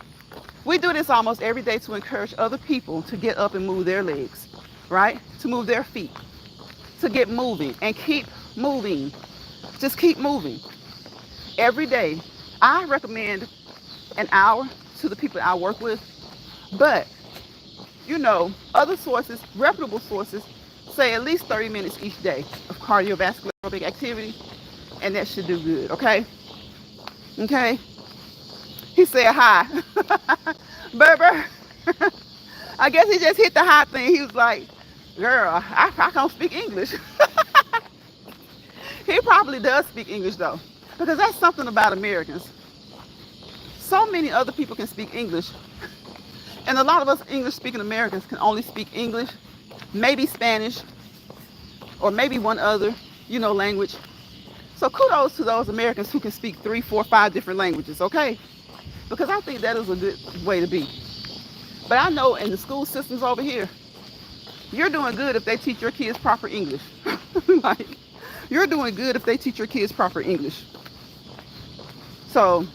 We do this almost every day to encourage other people to get up and move their legs, right? To move their feet, to get moving and keep moving. Just keep moving. Every day, I recommend an hour to the people I work with, but other sources, reputable sources, say at least 30 minutes each day of cardiovascular aerobic activity, and that should do good, okay? Okay? He said hi. Berber, I guess he just hit the hot thing. He was like, girl, I can't speak English. He probably does speak English though, because that's something about Americans. So many other people can speak English, and a lot of us English-speaking Americans can only speak English, maybe Spanish, or maybe one other, language. So kudos to those Americans who can speak 3, 4, 5 different languages, okay? Because I think that is a good way to be. But I know in the school systems over here, you're doing good if they teach your kids proper English. Like, you're doing good if they teach your kids proper English. So,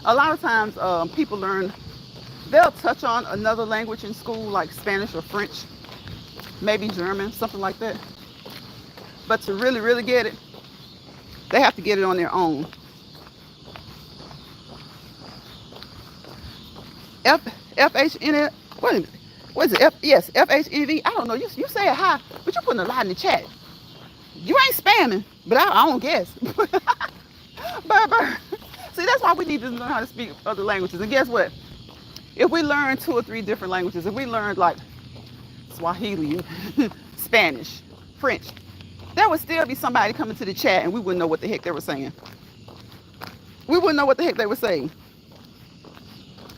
a lot of times people they'll touch on another language in school, like Spanish or French, maybe German, something like that. But to really, really get it, they have to get it on their own. FHN, what is it? Yes, FHNV. I don't know. You say it high, but you're putting a lot in the chat. You ain't spamming, but I don't guess. But see, that's why we need to learn how to speak other languages. And guess what? If we learn 2 or 3 different languages, if we learned like Swahili, Spanish, French, there would still be somebody coming to the chat and we wouldn't know what the heck they were saying. We wouldn't know what the heck they were saying.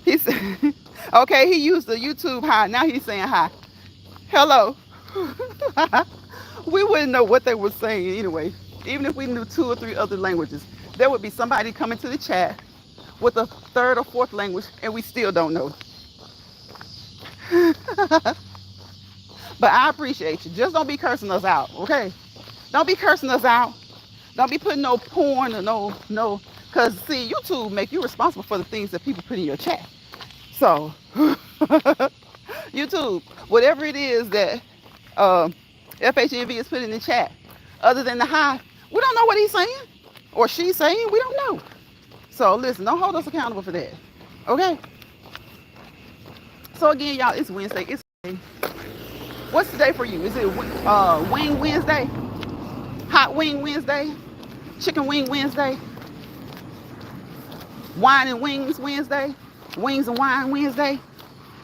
He said, okay, he used the YouTube hi. Now he's saying hi. Hello. We wouldn't know what they were saying anyway. Even if we knew 2 or 3 other languages, there would be somebody coming to the chat with a 3rd or 4th language, and we still don't know. But I appreciate you. Just don't be cursing us out, okay? Don't be cursing us out. Don't be putting no porn or no. Because, see, YouTube make you responsible for the things that people put in your chat. So, YouTube, whatever it is that FHNV is putting in the chat, other than the hi, we don't know what he's saying or she's saying. We don't know. So, listen, don't hold us accountable for that. Okay? So, again, y'all, it's Wednesday. It's Wednesday. What's the day for you? Is it Wing Wednesday? Hot Wing Wednesday? Chicken Wing Wednesday? Wine and Wings Wednesday? Wings and Wine Wednesday?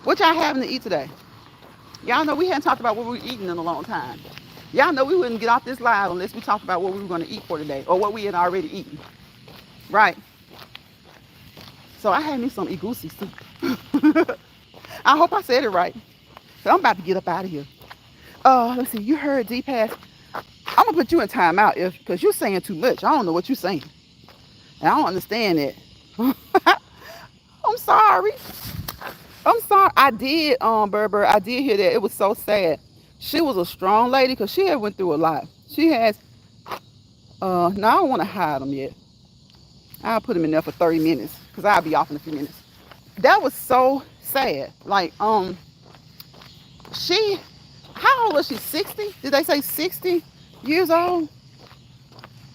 What y'all having to eat today? Y'all know we hadn't talked about what we were eating in a long time. Y'all know we wouldn't get off this live unless we talked about what we were going to eat for today or what we had already eaten. Right? So I had me some egusi soup. I hope I said it right. So I'm about to get up out of here. Let's see. You heard D-Pass. I'm going to put you in timeout because you're saying too much. I don't know what you're saying. And I don't understand it. I'm sorry. I did, Berber. I did hear that. It was so sad. She was a strong lady because she had went through a lot. She has, no, I don't want to hide them yet. I'll put them in there for 30 minutes because I'll be off in a few minutes. That was so sad. Like, how old was she? 60? Did they say 60 years old?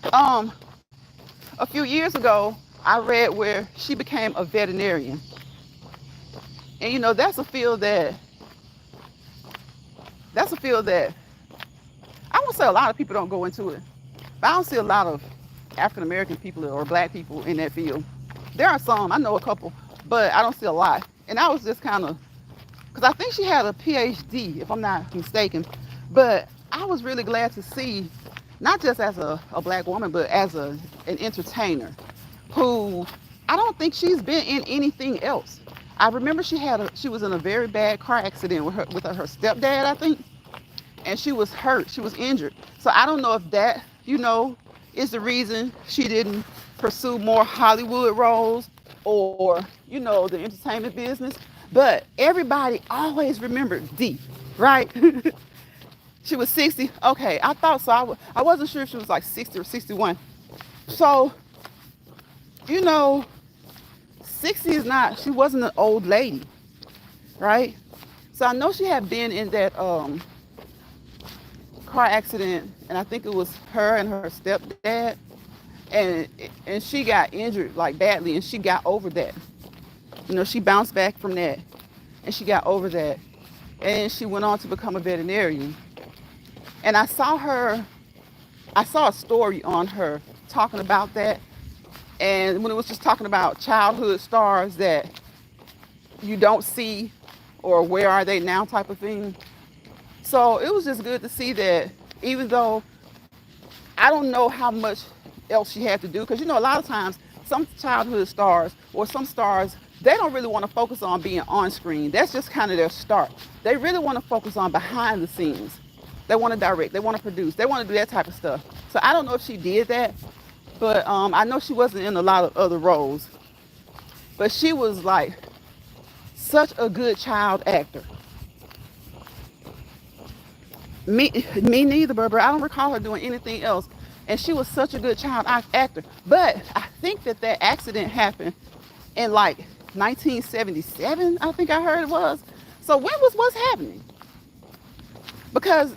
A few years ago, I read where she became a veterinarian. And that's a field that I won't say a lot of people don't go into it, but I don't see a lot of African American people or black people in that field. There are some, I know a couple, but I don't see a lot. And I was just kind of, because I think she had a PhD, if I'm not mistaken. But I was really glad to see, not just as a black woman, but as an entertainer who I don't think she's been in anything else. I remember she was in a very bad car accident with her stepdad, I think. And she was hurt. She was injured. So I don't know if that, is the reason she didn't pursue more Hollywood roles or, the entertainment business. But everybody always remembered D, right? She was 60. Okay, I thought so. I wasn't sure if she was like 60 or 61. So, you know, 60 is not, she wasn't an old lady, right? So I know she had been in that car accident, and I think it was her and her stepdad, and and she got injured like badly, and she got over that. You know, she bounced back from that, and she got over that, and she went on to become a veterinarian. And I saw a story on her talking about that, and when it was just talking about childhood stars that you don't see, or where are they now type of thing. So it was just good to see that, even though I don't know how much else she had to do, because you know a lot of times some childhood stars or some stars, they don't really want to focus on being on screen. That's just kind of their start. They really want to focus on behind the scenes. They want to direct, they want to produce, they want to do that type of stuff. So I don't know if she did that, but I know she wasn't in a lot of other roles. But she was like such a good child actor. Me neither, Berber. I don't recall her doing anything else. And she was such a good child actor. But I think that that accident happened in like 1977, I think I heard it was. So when was what's happening? Because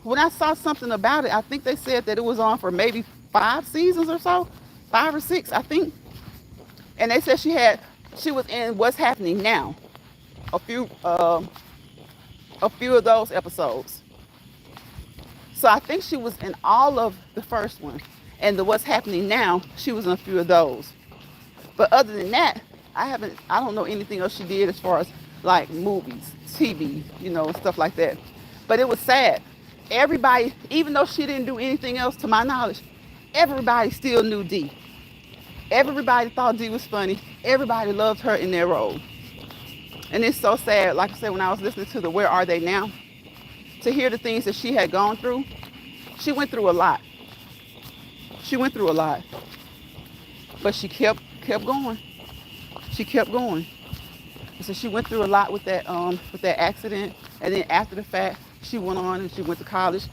when I saw something about it, I think they said that it was on for maybe 5 seasons or so, 5 or 6, I think. And they said she was in What's Happening Now, a few of those episodes. So I think she was in all of the first one, and the What's Happening Now, she was in a few of those. But other than that, I don't know anything else she did as far as like movies, TV, you know, stuff like that. But it was sad. Everybody, even though she didn't do anything else to my knowledge, everybody still knew Dee. Everybody thought Dee was funny. Everybody loved her in their role. And it's so sad, like I said, when I was listening to the Where Are They Now, to hear the things that she had gone through. She went through a lot. She went through a lot. But she kept going. She kept going. So she went through a lot with that accident. And then after the fact, she went on and she went to college,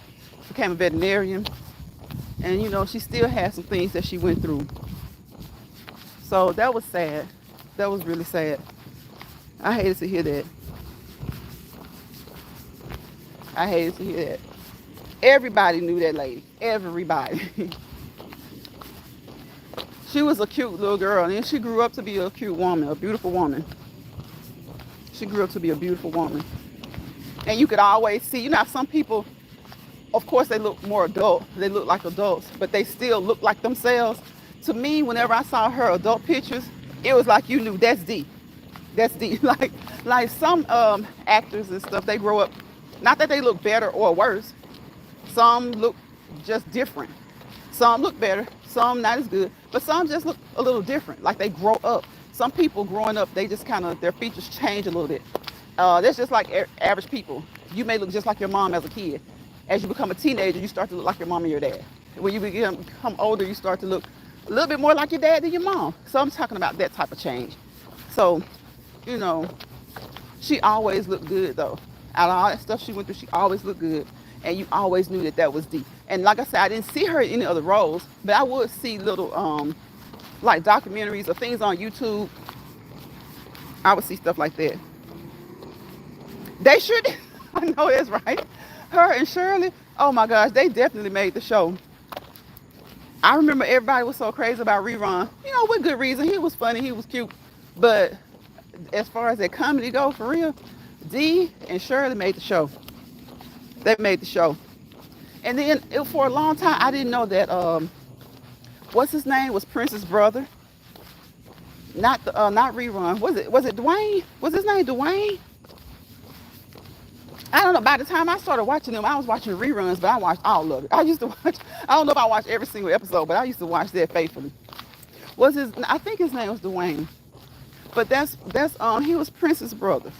became a veterinarian. And you know, she still had some things that she went through. So that was sad. That was really sad. I hated to hear that. I hated to hear that. Everybody knew that lady. Everybody. She was a cute little girl, and then she grew up to be a cute woman, a beautiful woman. She grew up to be a beautiful woman. And you could always see, you know, some people, of course, they look more adult. They look like adults, but they still look like themselves. To me, whenever I saw her adult pictures, it was like you knew that's Dee. That's Dee. Like some actors and stuff, they grow up, not that they look better or worse. Some look just different. Some look better, some not as good, but some just look a little different, like they grow up. Some people growing up, they just kind of, their features change a little bit. That's just like average people. You may look just like your mom as a kid. As you become a teenager, you start to look like your mom and your dad. When you become older, you start to look a little bit more like your dad than your mom. So I'm talking about that type of change. So, you know, she always looked good though. Out of all that stuff she went through, she always looked good. And you always knew that that was Dee. And like I said, I didn't see her in any other roles, but I would see little like documentaries or things on YouTube. I would see stuff like that. They sure did. I know that's right. Her and Shirley, oh my gosh, they definitely made the show. I remember everybody was so crazy about Rerun. You know, with good reason. He was funny, he was cute. But as far as that comedy go, for real, Dee and Shirley made the show. They made the show. And then for a long time, I didn't know that, what's his name, was Prince's brother. Not Rerun. Was it Dwayne? Was his name Dwayne? I don't know. By the time I started watching them, I was watching reruns, but I watched all of it. I used to watch, I don't know if I watched every single episode, but I used to watch that faithfully. I think his name was Dwayne. But he was Prince's brother.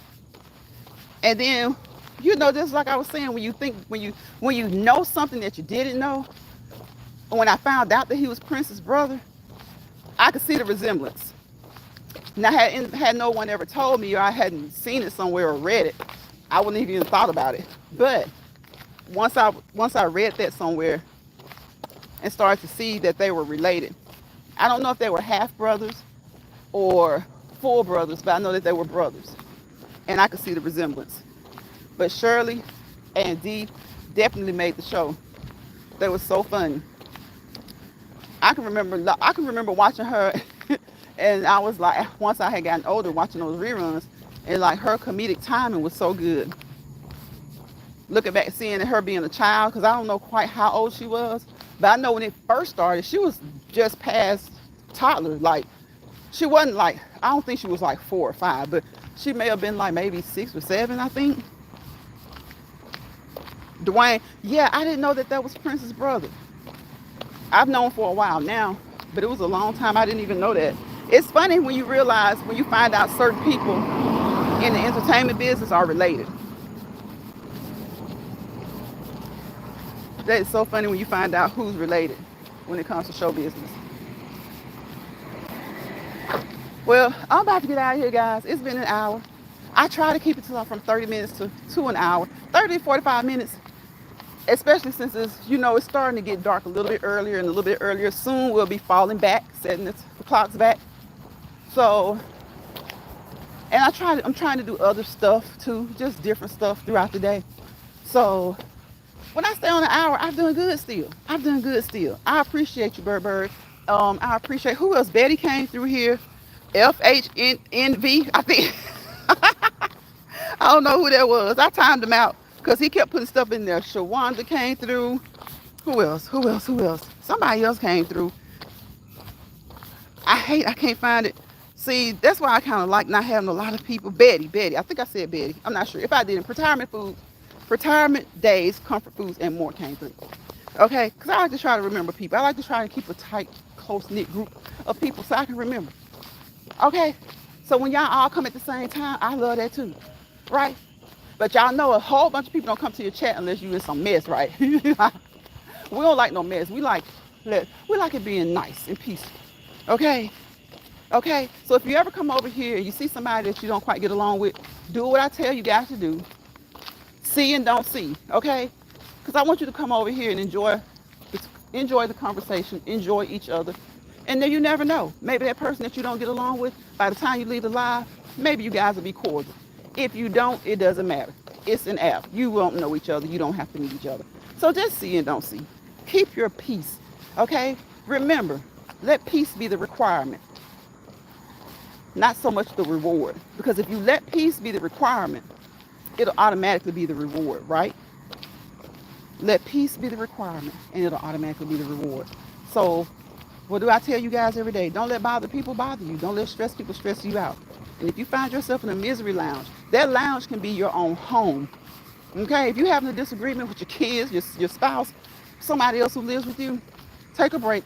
And then, you know, just like I was saying, when you know something that you didn't know, when I found out that he was Prince's brother, I could see the resemblance. Now, had no one ever told me, or I hadn't seen it somewhere or read it, I wouldn't even thought about it. But once I read that somewhere and started to see that they were related. I don't know if they were half brothers or full brothers, but I know that they were brothers, and I could see the resemblance. But Shirley and Dee definitely made the show. They were so funny. I can remember watching her, and I was like, once I had gotten older, watching those reruns, and like her comedic timing was so good. Looking back, seeing her being a child, because I don't know quite how old she was, but I know when it first started, she was just past toddler. Like, she wasn't like, I don't think she was like 4 or 5, but she may have been like maybe 6 or 7, I think. Dwayne, yeah, I didn't know that that was Prince's brother. I've known for a while now, but it was a long time I didn't even know that. It's funny when you realize, when you find out certain people in the entertainment business are related. That is so funny when you find out who's related when it comes to show business. Well, I'm about to get out of here, guys. It's been an hour. I try to keep it from 30 minutes to an hour, 30 to 45 minutes, especially since it's starting to get dark a little bit earlier and a little bit earlier. Soon we'll be falling back, setting the clocks back. So, and I'm trying to do other stuff too, just different stuff throughout the day. So when I stay on an hour, I'm doing good still. I appreciate you, Bird. I appreciate, who else? Betty came through here. FHNV, I think. I don't know who that was. I timed him out because he kept putting stuff in there. Shawanda came through. Who else? Somebody else came through. I can't find it. See, that's why I kind of like not having a lot of people. Betty. I think I said Betty. I'm not sure. If I didn't, retirement days, comfort foods, and more came through. Okay? Because I like to try to remember people. I like to try to keep a tight, close-knit group of people so I can remember. Okay? So when y'all all come at the same time, I love that too. Right? But y'all know a whole bunch of people don't come to your chat unless you in some mess, right? We don't like no mess. We like it being nice and peaceful. Okay? Okay? So if you ever come over here and you see somebody that you don't quite get along with, do what I tell you guys to do. See and don't see. Okay? Because I want you to come over here and enjoy the conversation, enjoy each other. And then you never know. Maybe that person that you don't get along with, by the time you leave the live, maybe you guys will be cordial. If you don't, it doesn't matter. It's an app. You won't know each other. You don't have to meet each other. So just see and don't see. Keep your peace. Okay? Remember, let peace be the requirement, not so much the reward. Because if you let peace be the requirement, it'll automatically be the reward, right? Let peace be the requirement, and it'll automatically be the reward. So what do I tell you guys every day? Don't let people bother you. Don't let stress people stress you out. And if you find yourself in a misery lounge, that lounge can be your own home. Okay? If you're having a disagreement with your kids, your spouse, somebody else who lives with you, take a break.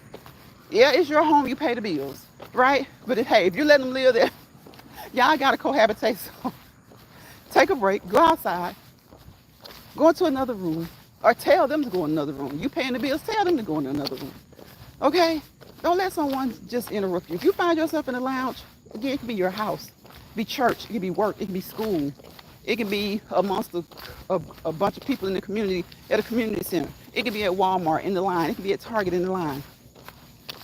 Yeah, it's your home. You pay the bills, right? But if you let them live there, y'all got to cohabitate. So take a break. Go outside. Go into another room. Or tell them to go in another room. You paying the bills, tell them to go in another room. Okay? Don't let someone just interrupt you. If you find yourself in a lounge, again, it can be your house, it can be church, it can be work, it can be school. It can be amongst a bunch of people in the community at a community center. It can be at Walmart in the line. It can be at Target in the line.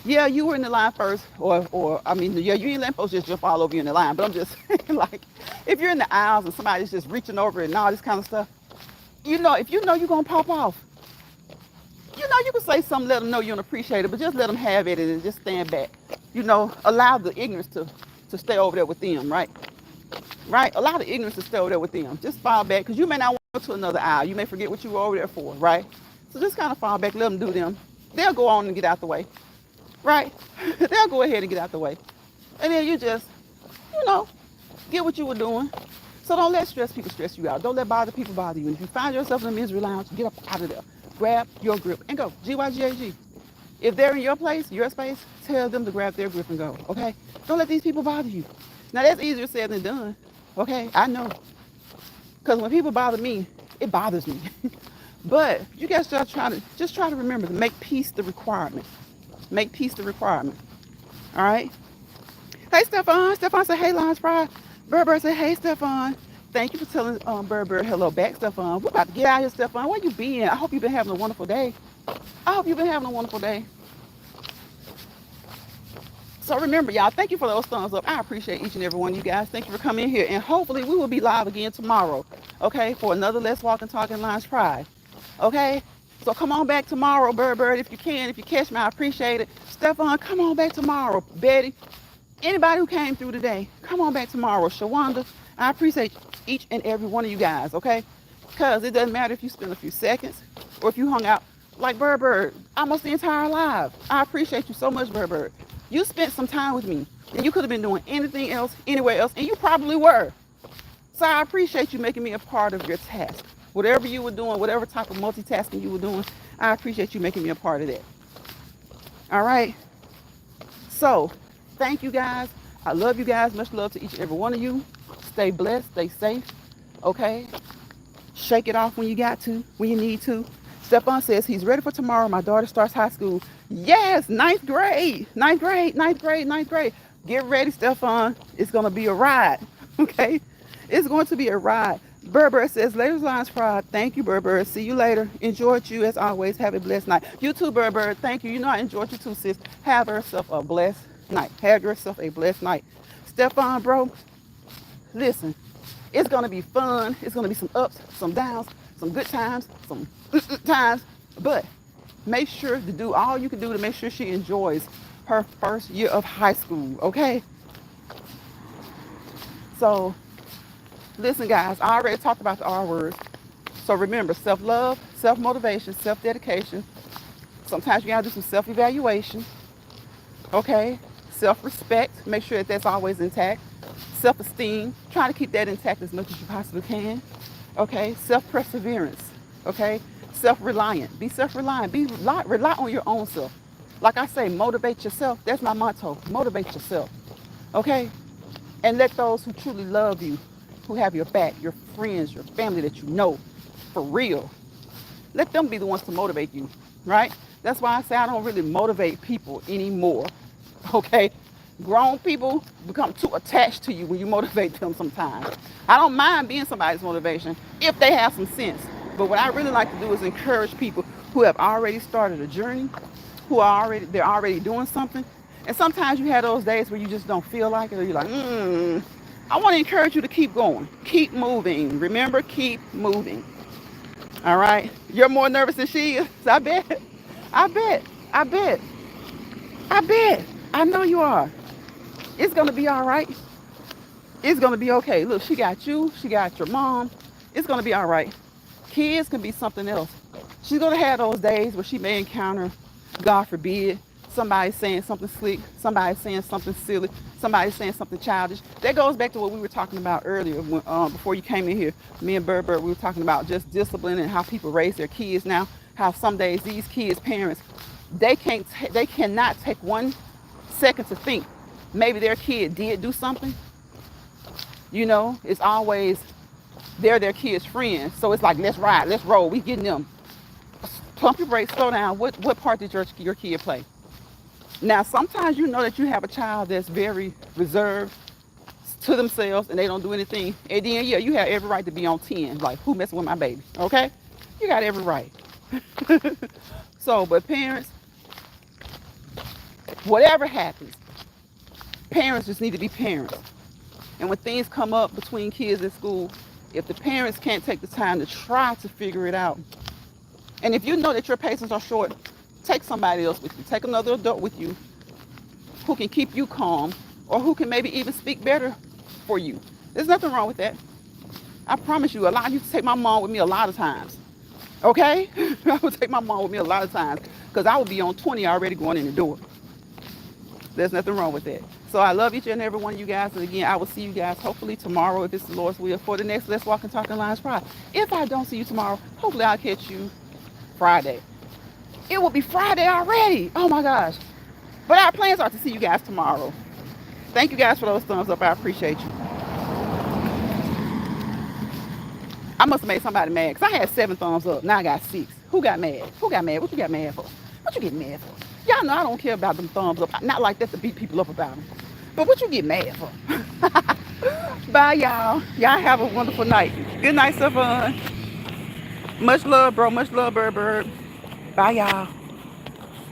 Yeah, you were in the line first, you ain't letting folks just jump all over you in the line, but I'm just saying, like, if you're in the aisles and somebody's just reaching over and all this kind of stuff, if you know you're going to pop off, you can say something, let them know you don't appreciate it, but just let them have it and just stand back. Allow the ignorance to stay over there with them, right? Right? Allow the ignorance to stay over there with them. Just fall back, because you may not want to go to another aisle. You may forget what you were over there for, right? So just kind of fall back, let them do them. They'll go on and get out the way, right? They'll go ahead and get out the way. And then you just, get what you were doing. So don't let people stress you out. Don't let people bother you. And if you find yourself in a misery lounge, get up out of there. Grab your grip and go. GYGAG. If they're in your place, your space, tell them to grab their grip and go. Okay? Don't let these people bother you. Now that's easier said than done. Okay? I know. Because when people bother me, it bothers me. But you guys try to remember to make peace the requirement. Make peace the requirement. All right? Hey, Stefan. Stefan said, hey, LionsPride. Bird said, hey, Stefan. Thank you for telling Bird hello back, Stephon. We're about to get out here, Stephon. Where you been? I hope you've been having a wonderful day. I hope you've been having a wonderful day. So remember, y'all, thank you for those thumbs up. I appreciate each and every one of you guys. Thank you for coming in here. And hopefully we will be live again tomorrow, okay, for another Let's Walk and Talk in LionsPride, okay? So come on back tomorrow, Bird, if you can. If you catch me, I appreciate it. Stephon, come on back tomorrow. Betty, anybody who came through today, come on back tomorrow. Shawanda, I appreciate each and every one of you guys, okay? Because it doesn't matter if you spend a few seconds or if you hung out like Bird almost the entire live. I appreciate you so much, Bird. You spent some time with me, and you could have been doing anything else, anywhere else, and you probably were. So I appreciate you making me a part of your task. Whatever you were doing, whatever type of multitasking you were doing, I appreciate you making me a part of that. All right? So, thank you guys. I love you guys. Much love to each and every one of you. Stay blessed. Stay safe. Okay? Shake it off when you got to, when you need to. Stephon says he's ready for tomorrow. My daughter starts high school. Yes, ninth grade. Ninth grade. Get ready, Stephon. It's going to be a ride. Okay? It's going to be a ride. Bird says, Ladies LionsPride. Thank you, Bird. See you later. Enjoyed you as always. Have a blessed night. You too, Bird. Thank you. You know I enjoyed you too, sis. Have yourself a blessed night. Have yourself a blessed night. Stephon, bro, listen. It's going to be fun. It's going to be some ups, some downs, some good times, some times. But make sure to do all you can do to make sure she enjoys her first year of high school, okay? So, listen, guys, I already talked about the R words. So remember, self-love, self-motivation, self-dedication. Sometimes you got to do some self-evaluation, okay? Self-respect, make sure that that's always intact. Self-esteem, try to keep that intact as much as you possibly can, okay? Self-perseverance, okay? Self-reliant, be self-reliant, rely on your own self. Like I say, motivate yourself. That's my motto, motivate yourself, okay? And let those who truly love you, who have your back, your friends, your family that you know, for real, let them be the ones to motivate you, right? That's why I say I don't really motivate people anymore, okay? Grown people become too attached to you when you motivate them sometimes. I don't mind being somebody's motivation if they have some sense. But what I really like to do is encourage people who have already started a journey, they're already doing something. And sometimes you have those days where you just don't feel like it, or you're like, I want to encourage you to keep going, keep moving. Remember, keep moving. All right? You're more nervous than she is. I bet. I know you are. It's going to be all right. It's going to be okay. Look, she got you. She got your mom. It's going to be all right. Kids can be something else. She's going to have those days where she may encounter, God forbid, somebody saying something slick, somebody saying something silly, somebody saying something childish. That goes back to what we were talking about earlier when, before you came in here. Me and Bird, we were talking about just discipline and how people raise their kids now. How some days these kids' parents, they cannot take 1 second to think maybe their kid did do something. You know, it's always they're their kid's friends. So it's like, let's ride, let's roll. We getting them. Pump your brakes, slow down. What part did your kid play? Now, sometimes you know that you have a child that's very reserved to themselves and they don't do anything. And then, yeah, you have every right to be on 10. Like, who messing with my baby? Okay? You got every right. So, but parents, whatever happens, parents just need to be parents. And when things come up between kids at school, if the parents can't take the time to try to figure it out, and if you know that your patience are short, take somebody else with you. Take another adult with you who can keep you calm or who can maybe even speak better for you. There's nothing wrong with that. I promise you, I used to take my mom with me a lot of times. Okay? I would take my mom with me a lot of times because I would be on 20 already going in the door. There's nothing wrong with that. So I love each and every one of you guys. And again, I will see you guys hopefully tomorrow, if it's the Lord's will, for the next Let's Walk and Talk in LionsPride. If I don't see you tomorrow, hopefully I'll catch you Friday. It will be Friday already. Oh my gosh. But our plans are to see you guys tomorrow. Thank you guys for those thumbs up. I appreciate you. I must have made somebody mad because I had 7 thumbs up. Now I got 6. Who got mad? Who got mad? What you got mad for? What you get mad for? Y'all know I don't care about them thumbs up. Not like that to beat people up about them. But what you get mad for? Bye, y'all. Y'all have a wonderful night. Good night, Savon. Much love, bro. Much love, Bird Bird. Bye, y'all.